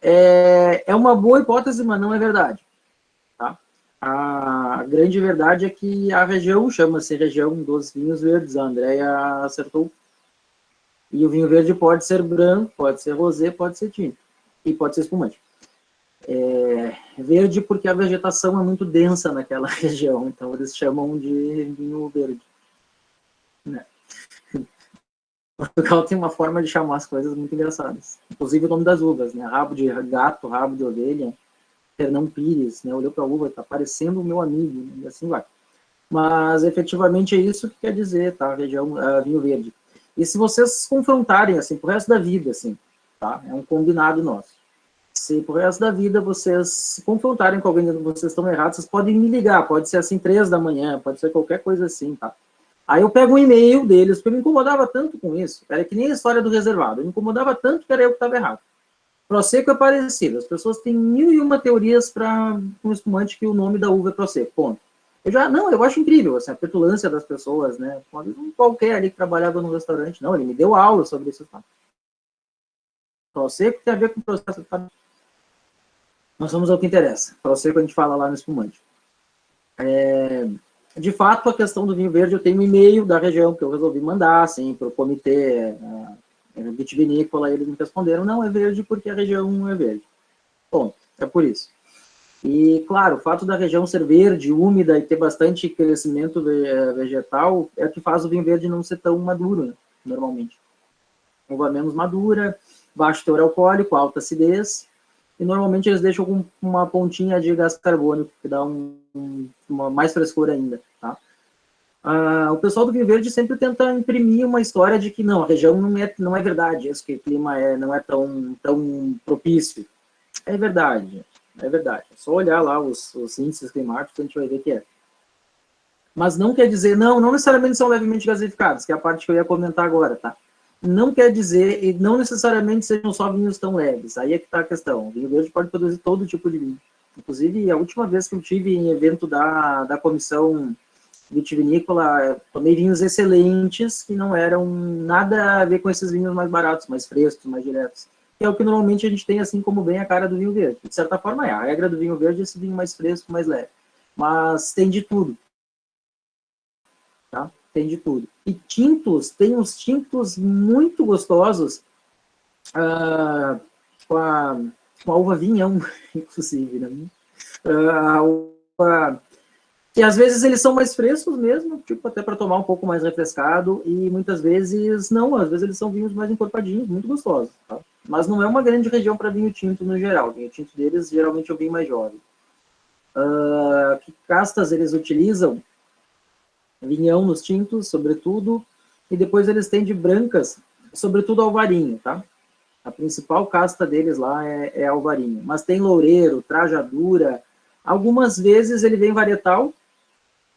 É uma boa hipótese, mas não é verdade. Tá? A grande verdade é que a região chama-se região dos vinhos verdes. A Andrea acertou. E o vinho verde pode ser branco, pode ser rosé, pode ser tinto. E pode ser espumante. Verde porque a vegetação é muito densa naquela região, então eles chamam de vinho verde. Né? Portugal tem uma forma de chamar as coisas muito engraçadas. Inclusive o nome das uvas, né? Rabo de gato, rabo de ovelha, Fernão Pires, né? Olhou para a uva, está parecendo o meu amigo, né? E assim vai. Mas efetivamente é isso que quer dizer, tá? Região, vinho verde. E se vocês confrontarem, assim, pro resto da vida, assim, tá? É um combinado nosso. Se pro resto da vida vocês se confrontarem com alguém que vocês estão errados, vocês podem me ligar, pode ser assim 3 da manhã, pode ser qualquer coisa assim, tá? Aí eu pego um e-mail deles, porque eu me incomodava tanto com isso, era que nem a história do reservado, eu me incomodava tanto que era eu que estava errado. Prosecco é parecido, as pessoas têm 1001 teorias para um espumante que o nome da uva é Prosecco, ponto. Eu acho incrível, assim, a petulância das pessoas, né? Qualquer ali que trabalhava no restaurante, não, ele me deu aula sobre isso, tá? Prosecco tem a ver com o processo, tá? Nós vamos ao que interessa. Prosecco a gente fala lá no espumante. De fato, a questão do vinho verde, eu tenho um e-mail da região que eu resolvi mandar, assim, para o comitê vitivinícola, eles me responderam, não, é verde porque a região é verde. Bom, é por isso. E, claro, o fato da região ser verde, úmida e ter bastante crescimento vegetal é o que faz o vinho verde não ser tão maduro, né, normalmente. Uva menos madura, baixo teor alcoólico, alta acidez, e normalmente eles deixam com uma pontinha de gás carbônico, que dá uma mais frescor ainda, tá? O pessoal do vinho verde sempre tenta imprimir uma história de que não, a região não é verdade, isso que o clima não é tão propício. É verdade, é verdade. É só olhar lá os índices climáticos, a gente vai ver que é. Mas não quer dizer, não necessariamente são levemente gasificados, que é a parte que eu ia comentar agora, tá? Não quer dizer, e não necessariamente sejam só vinhos tão leves, aí é que está a questão. O vinho verde pode produzir todo tipo de vinho. Inclusive, a última vez que eu tive em evento da comissão vitivinícola, tomei vinhos excelentes que não eram nada a ver com esses vinhos mais baratos, mais frescos, mais diretos. Que é o que normalmente a gente tem assim como bem a cara do vinho verde. De certa forma a regra do vinho verde é esse vinho mais fresco, mais leve. Mas tem de tudo. Tá? Tem de tudo. E tintos, tem uns tintos muito gostosos com a uva vinhão, inclusive, né? A uva que às vezes eles são mais frescos mesmo, tipo, até para tomar um pouco mais refrescado, e muitas vezes não, às vezes eles são vinhos mais encorpadinhos, muito gostosos, tá? Mas não é uma grande região para vinho tinto no geral, o vinho tinto deles geralmente é o vinho mais jovem. Que castas eles utilizam? Vinhão nos tintos, sobretudo, e depois eles têm de brancas, sobretudo alvarinho, tá? A principal casta deles lá é alvarinho, mas tem loureiro, trajadura, algumas vezes ele vem varietal,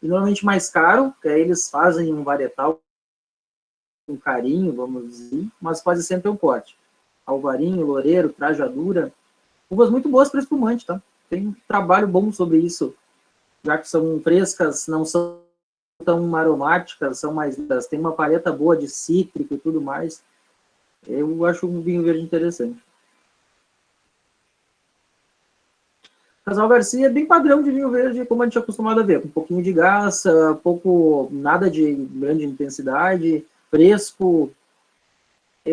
e normalmente mais caro, que aí eles fazem um varietal com carinho, vamos dizer, mas quase sempre é um corte. Alvarinho, loureiro, trajadura, uvas muito boas para espumante, tá? Tem um trabalho bom sobre isso, já que são frescas, não são tão aromáticas, são mais lindas, tem uma paleta boa de cítrico e tudo mais. Eu acho um vinho verde interessante. Casal Garcia é bem padrão de vinho verde, como a gente é acostumado a ver, com um pouquinho de gás, nada de grande intensidade, fresco,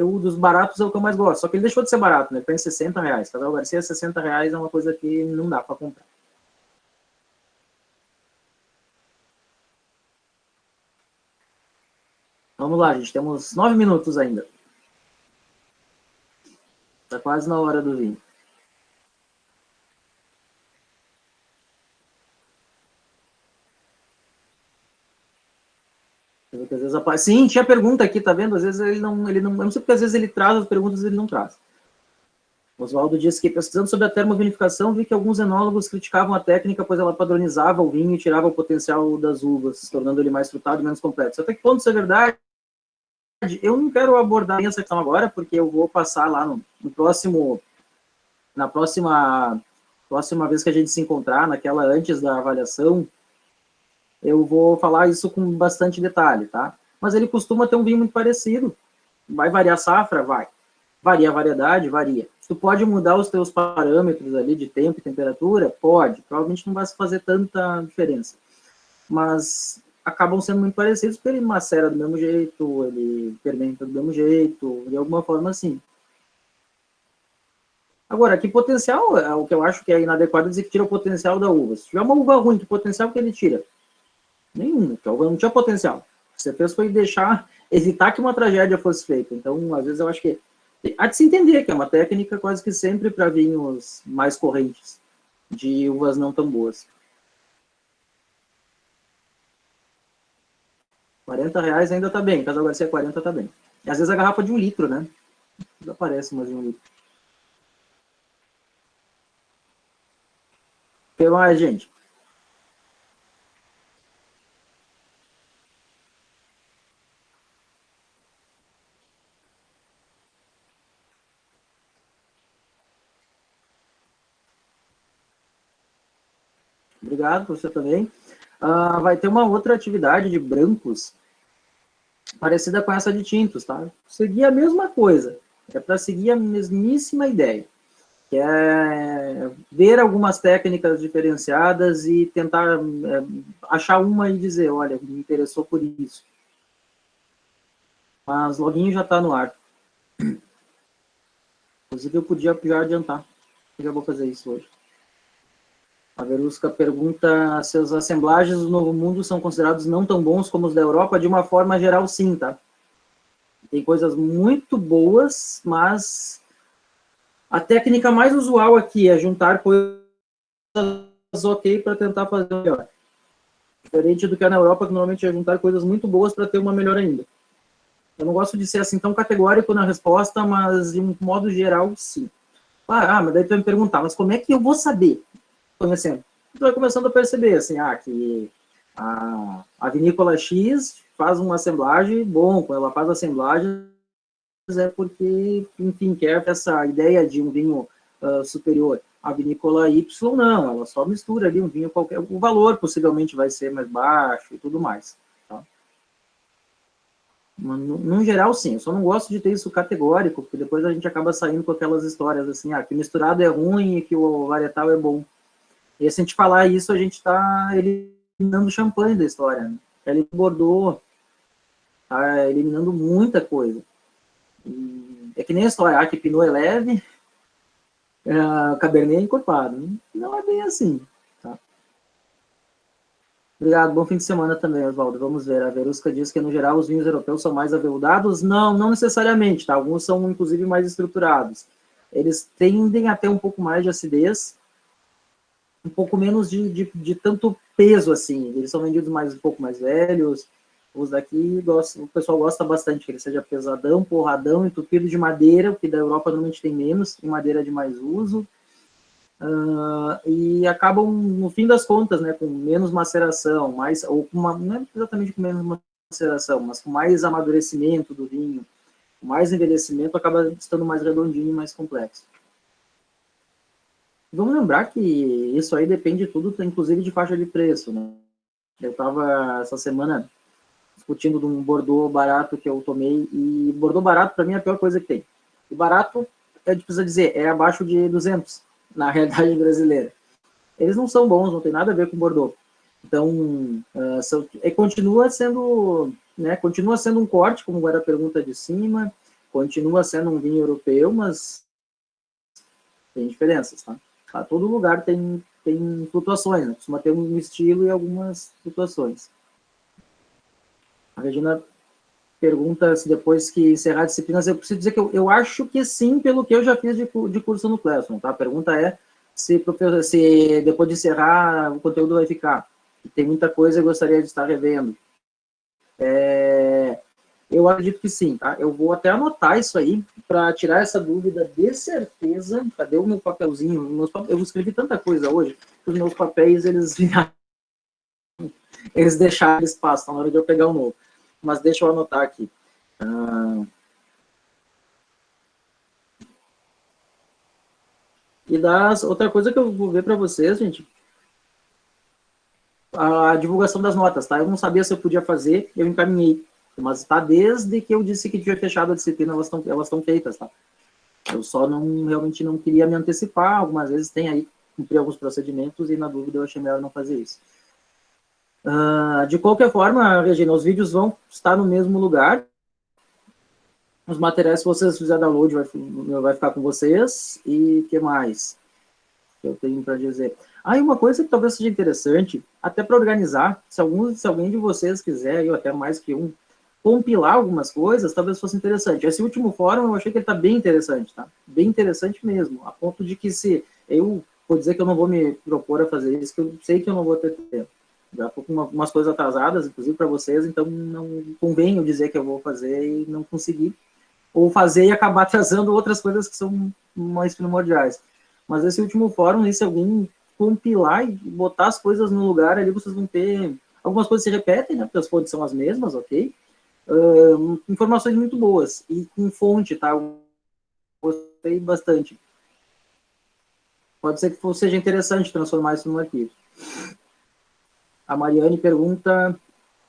dos baratos é o que eu mais gosto. Só que ele deixou de ser barato, né? Ele tá em R$60. Casal Garcia, R$60 é uma coisa que não dá para comprar. Vamos lá, gente. Temos 9 minutos ainda. Tá quase na hora do vinho. Às vezes sim, tinha pergunta aqui, tá vendo? Às vezes eu não sei porque às vezes ele traz as perguntas e ele não traz. Oswaldo disse que, pesquisando sobre a termovinificação, vi que alguns enólogos criticavam a técnica, pois ela padronizava o vinho e tirava o potencial das uvas, tornando ele mais frutado e menos complexo. Até que ponto isso é verdade? Eu não quero abordar essa questão agora, porque eu vou passar lá no próximo, na próxima vez que a gente se encontrar, naquela antes da avaliação, eu vou falar isso com bastante detalhe, tá? Mas ele costuma ter um vinho muito parecido. Vai variar a safra? Vai. Varia a variedade? Varia. Tu pode mudar os teus parâmetros ali de tempo e temperatura? Pode. Provavelmente não vai fazer tanta diferença. Mas acabam sendo muito parecidos porque ele macera do mesmo jeito, ele fermenta do mesmo jeito, de alguma forma assim. Agora, que potencial é o que eu acho que é inadequado dizer que tira o potencial da uva. Se tiver uma uva ruim, que potencial que ele tira? Nenhum, porque a uva não tinha potencial. Você fez foi evitar que uma tragédia fosse feita. Então, às vezes eu acho que há de se entender que é uma técnica quase que sempre para vinhos mais correntes, de uvas não tão boas. R$40 ainda tá bem, caso agora seja 40 tá bem. E às vezes a garrafa de 1 litro, né? Desaparece mais de 1 litro. O que mais, gente? Obrigado, você também. Vai ter uma outra atividade de brancos parecida com essa de tintos, tá? Seguir a mesma coisa. É para seguir a mesmíssima ideia. Que é ver algumas técnicas diferenciadas e tentar achar uma e dizer, olha, me interessou por isso. Mas loguinho já está no ar. Inclusive, eu podia já adiantar. Eu já vou fazer isso hoje. A Verusca pergunta se as assemblagens do Novo Mundo são considerados não tão bons como os da Europa. De uma forma geral, sim, tá? Tem coisas muito boas, mas a técnica mais usual aqui é juntar coisas ok para tentar fazer melhor. Diferente do que é na Europa, que normalmente é juntar coisas muito boas para ter uma melhor ainda. Eu não gosto de ser assim tão categórico na resposta, mas de um modo geral, sim. Mas daí tu vai me perguntar, mas como é que eu vou saber? Conhecendo. Tu vai começando a perceber, assim, que a vinícola X faz uma assemblagem, bom, quando ela faz assemblagem é porque, enfim, quer essa ideia de um vinho superior. A vinícola Y não, ela só mistura ali um vinho qualquer, o valor possivelmente vai ser mais baixo e tudo mais. Tá? No geral, sim, eu só não gosto de ter isso categórico, porque depois a gente acaba saindo com aquelas histórias assim, que misturado é ruim e que o varietal é bom. E se a gente falar isso, a gente está eliminando o champanhe da história. Né? Ele Bordeaux está eliminando muita coisa. E é que nem a história, que Pinot é leve, Cabernet é encorpado. Não é bem assim. Tá? Obrigado, bom fim de semana também, Oswaldo. Vamos ver, a Verusca diz que, no geral, os vinhos europeus são mais aveludados. Não necessariamente, tá? Alguns são, inclusive, mais estruturados. Eles tendem a ter um pouco mais de acidez, um pouco menos de tanto peso, assim. Eles são vendidos um pouco mais velhos. Os daqui, o pessoal gosta bastante, que ele seja pesadão, porradão, entupido de madeira, o que da Europa normalmente tem menos, e madeira de mais uso. E acabam, no fim das contas, né, com menos maceração, não é exatamente com menos maceração, mas com mais amadurecimento do vinho, com mais envelhecimento, acaba estando mais redondinho e mais complexo. Vamos lembrar que isso aí depende tudo, inclusive de faixa de preço, né? Eu estava essa semana discutindo de um Bordeaux barato que eu tomei, e Bordeaux barato, para mim, é a pior coisa que tem. E barato, a gente precisa dizer, é abaixo de 200, na realidade brasileira. Eles não são bons, não tem nada a ver com Bordeaux. Então, continua sendo um corte, como era a pergunta de cima, continua sendo um vinho europeu, mas tem diferenças, tá? Todo lugar tem flutuações, né? Costuma ter um estilo e algumas flutuações. A Regina pergunta se depois que encerrar disciplinas, eu preciso dizer que eu acho que sim, pelo que eu já fiz de curso no Classroom, tá? A pergunta é se depois de encerrar o conteúdo vai ficar. Tem muita coisa que eu gostaria de estar revendo. Eu acredito que sim, tá? Eu vou até anotar isso aí para tirar essa dúvida de certeza. Cadê o meu papelzinho? Eu escrevi tanta coisa hoje que os meus papéis, eles deixaram espaço, tá na hora de eu pegar o novo. Mas deixa eu anotar aqui. E outra coisa que eu vou ver para vocês, gente, a divulgação das notas, tá? Eu não sabia se eu podia fazer, eu encaminhei. Mas tá desde que eu disse que tinha fechado a disciplina, elas estão feitas, tá? Eu só realmente não queria me antecipar, algumas vezes tem aí, cumprir alguns procedimentos e na dúvida eu achei melhor não fazer isso. De qualquer forma, Regina, os vídeos vão estar no mesmo lugar. Os materiais, se vocês fizerem download, vai ficar com vocês. E o que mais que eu tenho para dizer? E uma coisa que talvez seja interessante, até para organizar, se alguém de vocês quiser, eu até mais que um, compilar algumas coisas, talvez fosse interessante. Esse último fórum, eu achei que ele está bem interessante, tá? Bem interessante mesmo, a ponto de que se eu vou dizer que eu não vou me propor a fazer isso, que eu sei que eu não vou ter tempo. Já estou com umas coisas atrasadas, inclusive para vocês, então não convém eu dizer que eu vou fazer e não conseguir, ou fazer e acabar atrasando outras coisas que são mais primordiais. Mas esse último fórum, se alguém compilar e botar as coisas no lugar, ali vocês vão ter... Algumas coisas se repetem, né, porque as fontes são as mesmas, ok? Informações muito boas. E com fonte, tá? Eu gostei bastante. Pode ser que seja interessante transformar isso num arquivo. A Mariane pergunta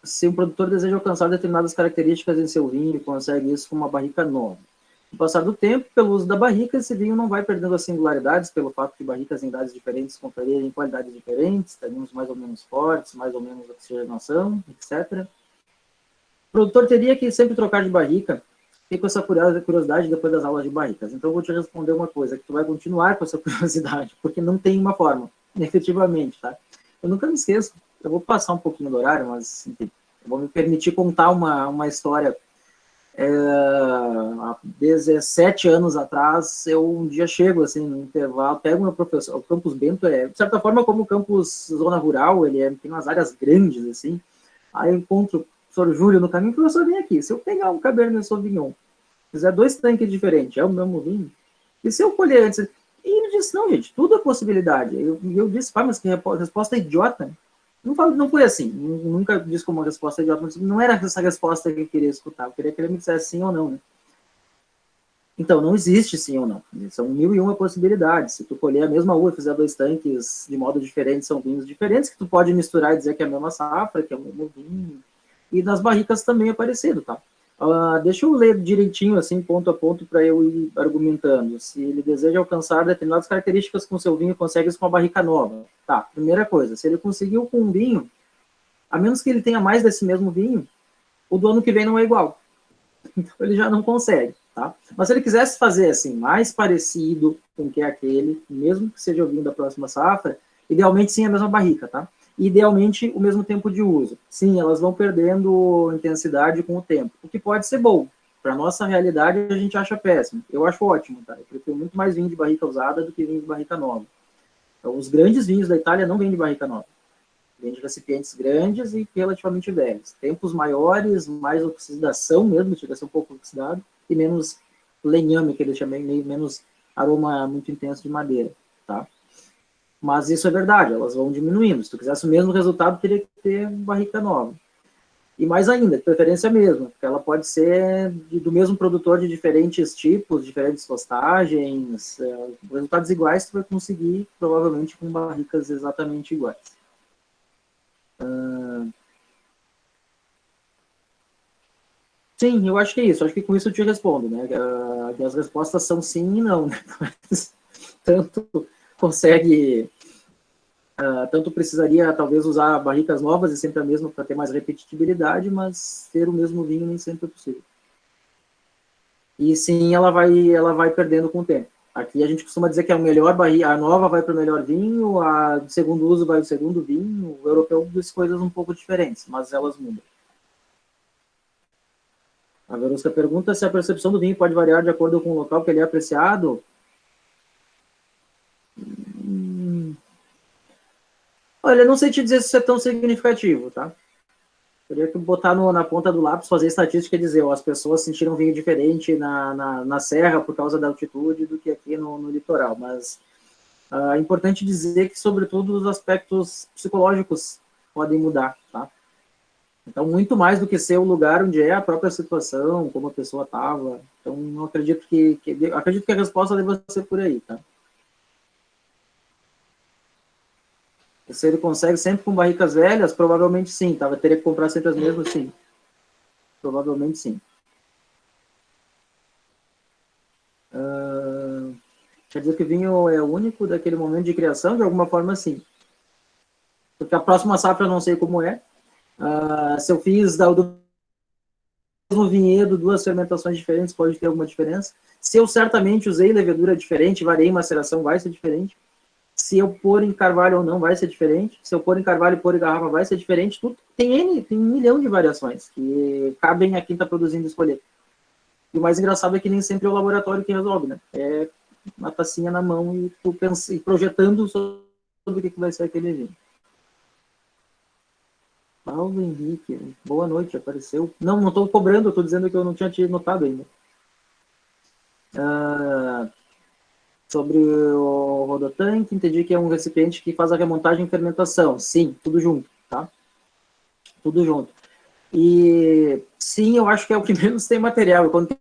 se um produtor deseja alcançar determinadas características em seu vinho e consegue isso com uma barrica nova. No passar do tempo, pelo uso da barrica, esse vinho não vai perdendo as singularidades, pelo fato de barricas em idades diferentes conferirem qualidades diferentes, taninos mais ou menos fortes, mais ou menos oxigenação, etc. O produtor teria que sempre trocar de barrica. Fiquei com essa curiosidade depois das aulas de barricas. Então, eu vou te responder uma coisa, que tu vai continuar com essa curiosidade, porque não tem uma forma, efetivamente, tá? Eu nunca me esqueço, eu vou passar um pouquinho do horário, mas, enfim, eu vou me permitir contar uma história. Há 17 anos atrás, eu um dia chego, assim, no intervalo, pego meu professor, o Campus Bento de certa forma, como o campus zona rural, ele tem umas áreas grandes, assim, aí eu encontro o professor Júlio no caminho, professor, vem aqui, se eu pegar um Cabernet Sauvignon, fizer 2 tanques diferentes, é o mesmo vinho? E se eu colher antes? E ele disse, não, gente, tudo é possibilidade. Eu disse, mas que resposta idiota. Não foi assim, nunca disse como uma resposta idiota, mas não era essa resposta que eu queria escutar, eu queria que ele me dissesse sim ou não, né? Então, não existe sim ou não, são 1001 possibilidades. Se tu colher a mesma uva e fizer 2 tanques de modo diferente, são vinhos diferentes, que tu pode misturar e dizer que é a mesma safra, que é o mesmo vinho. E nas barricas também é parecido, tá? Deixa eu ler direitinho, assim, ponto a ponto, para eu ir argumentando. Se ele deseja alcançar determinadas características com seu vinho, consegue isso com uma barrica nova. Tá, primeira coisa, se ele conseguiu com um vinho, a menos que ele tenha mais desse mesmo vinho, o do ano que vem não é igual. Então ele já não consegue, tá? Mas se ele quisesse fazer, assim, mais parecido com o que é aquele, mesmo que seja o vinho da próxima safra, idealmente sim a mesma barrica, tá? Idealmente o mesmo tempo de uso. Sim, elas vão perdendo intensidade com o tempo, o que pode ser bom. Para nossa realidade, a gente acha péssimo. Eu acho ótimo, tá? Eu prefiro muito mais vinho de barrica usada do que vinho de barrica nova. Então, os grandes vinhos da Itália não vêm de barrica nova. Vêm de recipientes grandes e relativamente velhos. Tempos maiores, mais oxidação mesmo, chega a ser um pouco oxidado, e menos lenhame, que eles chamam, menos aroma muito intenso de madeira, tá? Mas isso é verdade, elas vão diminuindo. Se tu quisesse o mesmo resultado, teria que ter barrica nova. E mais ainda, de preferência mesmo, porque ela pode ser do mesmo produtor de diferentes tipos, diferentes tostagens, resultados iguais tu vai conseguir, provavelmente, com barricas exatamente iguais. Sim, eu acho que é isso. Acho que com isso eu te respondo, né? As respostas são sim e não, né? Tanto consegue... tanto precisaria, talvez, usar barricas novas e sempre a mesma para ter mais repetitividade, mas ter o mesmo vinho nem sempre é possível. e sim, ela vai perdendo com o tempo. Aqui a gente costuma dizer que é o melhor barriga, a nova vai para o melhor vinho, a de segundo uso vai para o segundo vinho, o europeu diz coisas um pouco diferentes, mas elas mudam. A Verusca pergunta se a percepção do vinho pode variar de acordo com o local que ele é apreciado. Olha, não sei te dizer se isso é tão significativo, tá? Teria que botar na ponta do lápis, fazer estatística e dizer, ó, as pessoas sentiram vinho diferente na serra por causa da altitude do que aqui no litoral. Mas é importante dizer que, sobretudo, os aspectos psicológicos podem mudar, tá? Então, muito mais do que ser o lugar onde é a própria situação, como a pessoa estava. Então, não acredito acredito que a resposta deva ser por aí, tá? Se ele consegue sempre com barricas velhas, provavelmente sim, tá? Teria que comprar sempre as mesmas, sim. Provavelmente sim. Quer dizer que o vinho é único daquele momento de criação? De alguma forma, sim. Porque a próxima safra eu não sei como é. Se eu fiz do mesmo vinhedo, 2 fermentações diferentes, pode ter alguma diferença. Se eu certamente usei levedura diferente, variei maceração, vai ser diferente. Se eu pôr em carvalho ou não, vai ser diferente. Se eu pôr em carvalho e pôr em garrafa, vai ser diferente. Tudo tem 1 milhão de variações que cabem a quem está produzindo escolher. E o mais engraçado é que nem sempre é o laboratório que resolve, né? É uma tacinha na mão e tu projetando sobre o que vai ser aquele vinho. Paulo Henrique, boa noite, apareceu. Não estou cobrando, estou dizendo que eu não tinha te notado ainda. Sobre o rodotanque, entendi que é um recipiente que faz a remontagem e fermentação. Sim, tudo junto, tá? Tudo junto. E sim, eu acho que é o que menos tem material. Quando tem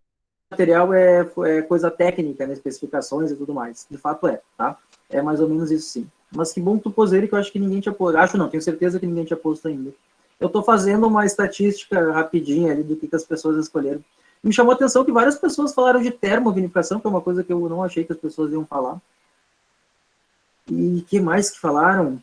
material é coisa técnica, né? Especificações e tudo mais. De fato é, tá? É mais ou menos isso, sim. Mas que bom que tu pôs ele, que eu acho que ninguém tinha posto. Acho não, tenho certeza que ninguém tinha posto ainda. Eu estou fazendo uma estatística rapidinha ali do que as pessoas escolheram. Me chamou a atenção que várias pessoas falaram de termovinificação, que é uma coisa que eu não achei que as pessoas iam falar. E que mais que falaram?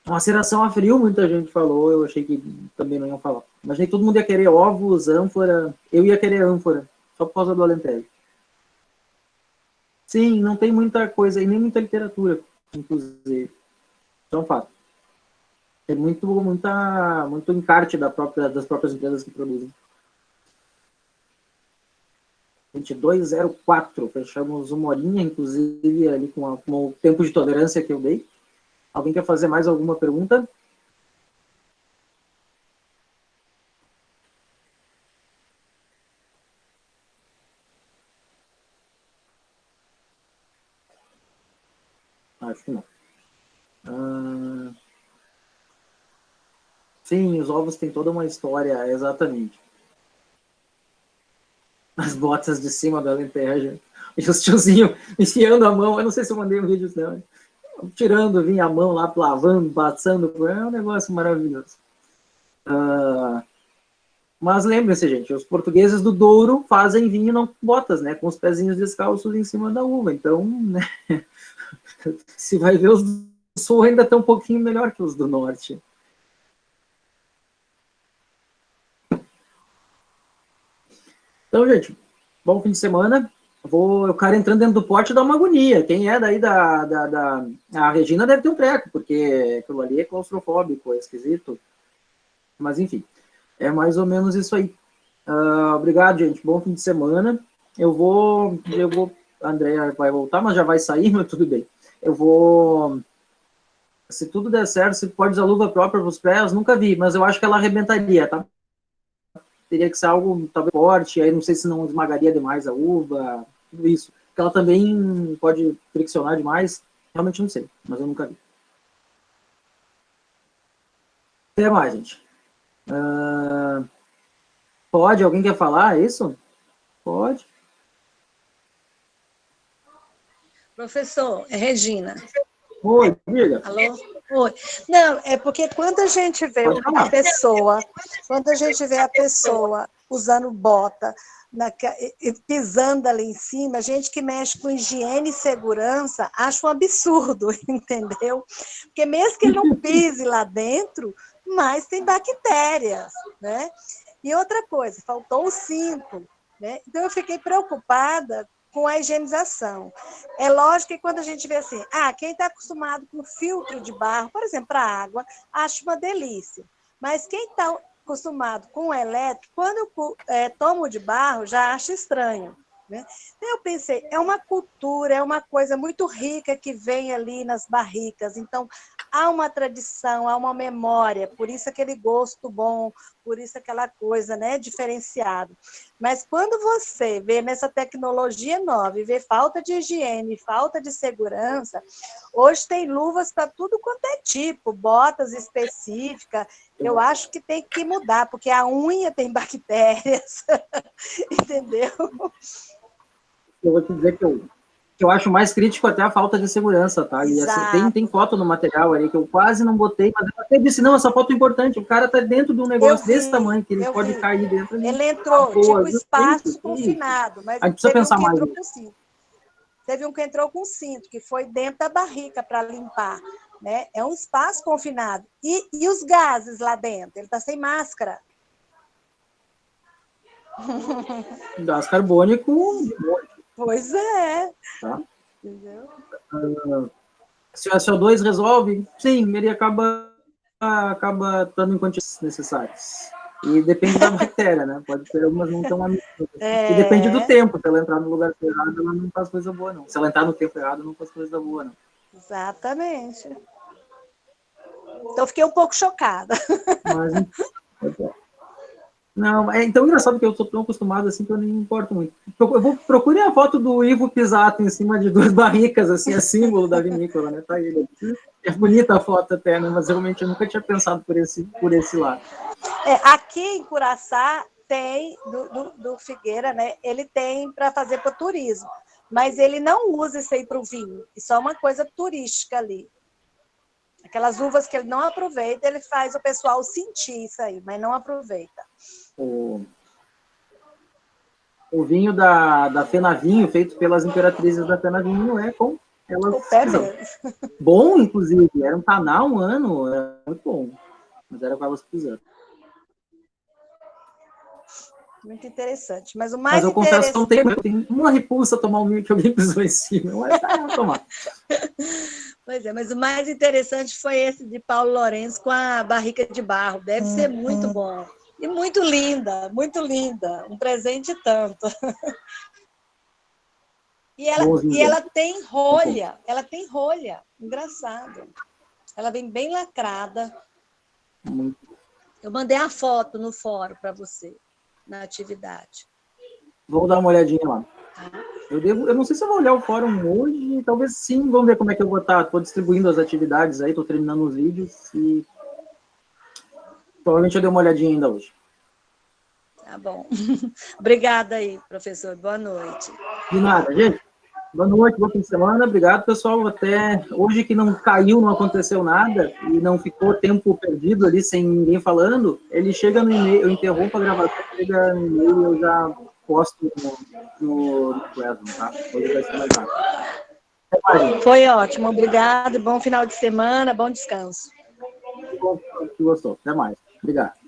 Maceração a frio, muita gente falou, eu achei que também não iam falar. Imaginei que todo mundo ia querer ovos, ânfora, eu ia querer ânfora, só por causa do Alentejo. Sim, não tem muita coisa, e nem muita literatura, inclusive. Isso é um fato. Tem muito encarte das próprias empresas que produzem. 2204, fechamos 1 horinha, inclusive, ali com o tempo de tolerância que eu dei. Alguém quer fazer mais alguma pergunta? Acho que não. Sim, os ovos têm toda uma história, exatamente. As botas de cima da Alentejo. E os tiozinhos enfiando a mão, eu não sei se eu mandei um vídeo, não. Tirando, vinha a mão lá, lavando, passando, é um negócio maravilhoso. Mas lembrem-se, gente, os portugueses do Douro fazem vinho não com botas, né? Com os pezinhos descalços em cima da uva. Então, né? Se vai ver, os do Sul ainda estão um pouquinho melhor que os do Norte. Então, gente, bom fim de semana. O cara entrando dentro do pote dá uma agonia. Quem é daí a Regina deve ter um treco, porque aquilo ali é claustrofóbico, é esquisito. Mas, enfim, é mais ou menos isso aí. Obrigado, gente. Bom fim de semana. A Andrea vai voltar, mas já vai sair, mas tudo bem. Se tudo der certo, se pode usar luva própria para os pés, nunca vi, mas eu acho que ela arrebentaria, tá? Teria que ser algo talvez forte, aí não sei se não esmagaria demais a uva, tudo isso. Porque ela também pode friccionar demais, realmente não sei, mas eu nunca vi. Até mais, gente. Pode? Alguém quer falar isso? Pode. Professor, é Regina. Oi, diga. Alô? Oi. Não, é porque quando a gente vê a pessoa usando bota, pisando ali em cima, gente que mexe com higiene e segurança, acha um absurdo, entendeu? Porque mesmo que ele não pise lá dentro, mas tem bactérias, né? E outra coisa, faltou o cinto. né? Então, eu fiquei preocupada com a higienização. É lógico que quando a gente vê assim, quem está acostumado com filtro de barro, por exemplo, para água, acha uma delícia. Mas quem está acostumado com o elétrico, quando eu tomo de barro, já acha estranho, né? Eu pensei, é uma cultura, é uma coisa muito rica que vem ali nas barricas. Então, há uma tradição, há uma memória, por isso aquele gosto bom, por isso aquela coisa, né, diferenciada. Mas quando você vê nessa tecnologia nova e vê falta de higiene, falta de segurança, hoje tem luvas para tudo quanto é tipo, botas específicas, eu acho que tem que mudar, porque a unha tem bactérias, entendeu? Eu vou te dizer que eu acho mais crítico até a falta de segurança, tá? E assim, tem foto no material ali que eu quase não botei, mas eu até disse, não, essa foto é importante, o cara tá dentro de um negócio desse tamanho, que ele pode cair dentro. Ele entrou, tipo, espaço confinado, mas a gente precisa pensar mais. Teve um que entrou com cinto, que foi dentro da barrica para limpar, né? É um espaço confinado. E os gases lá dentro? Ele está sem máscara. Gás carbônico. Pois é. Tá? Entendeu? Se o CO2 resolve, sim, ele acaba estando em quantidades necessárias. E depende da bactéria, né? Pode ter algumas não tão amigas. E depende do tempo. Se ela entrar no lugar errado, ela não faz coisa boa, não. Se ela entrar no tempo errado, não faz coisa boa, não. Exatamente. Então, eu fiquei um pouco chocada. Mas, não, é tão engraçado que eu sou tão acostumado assim que eu nem me importo muito. Procure a foto do Ivo Pisato em cima de 2 barricas, assim, é símbolo da vinícola, né? Tá ele. É bonita a foto até, né? Mas realmente eu nunca tinha pensado por esse lado. Aqui em Curaçá tem, do Figueira, né? Ele tem para fazer para o turismo, mas ele não usa isso aí para o vinho. Isso é uma coisa turística ali. Aquelas uvas que ele não aproveita, ele faz o pessoal sentir isso aí, mas não aproveita. O vinho da Fenavinho, feito pelas imperatrizes da Fenavinho, é com elas. Bom, inclusive. Era um canal um ano, era muito bom. Mas era com elas pisando. Muito interessante. Mas o mais eu confesso que eu tenho uma repulsa a tomar um vinho que alguém pisou em cima. Mas vou tomar. Pois é, mas o mais interessante foi esse de Paulo Lourenço com a barrica de barro. Deve ser muito bom. E muito linda, muito linda. Um presente tanto. E ela tem rolha. Ela tem rolha. Engraçado. Ela vem bem lacrada. Eu mandei a foto no fórum para você, na atividade. Vou dar uma olhadinha lá. Eu não sei se eu vou olhar o fórum hoje, talvez sim, vamos ver como é que eu vou estar. Estou distribuindo as atividades aí, estou terminando os vídeos e provavelmente eu dei uma olhadinha ainda hoje. Tá bom. Obrigada aí, professor. Boa noite. De nada, gente. Boa noite, bom fim de semana. Obrigado, pessoal. Até hoje que não caiu, não aconteceu nada e não ficou tempo perdido ali sem ninguém falando, ele chega no e-mail, eu interrompo a gravação, chega no e-mail e eu já posto no Classroom, tá? Hoje vai ser mais rápido. Foi ótimo, obrigado. Bom final de semana, bom descanso. Que bom que gostou. Até mais. Obrigado.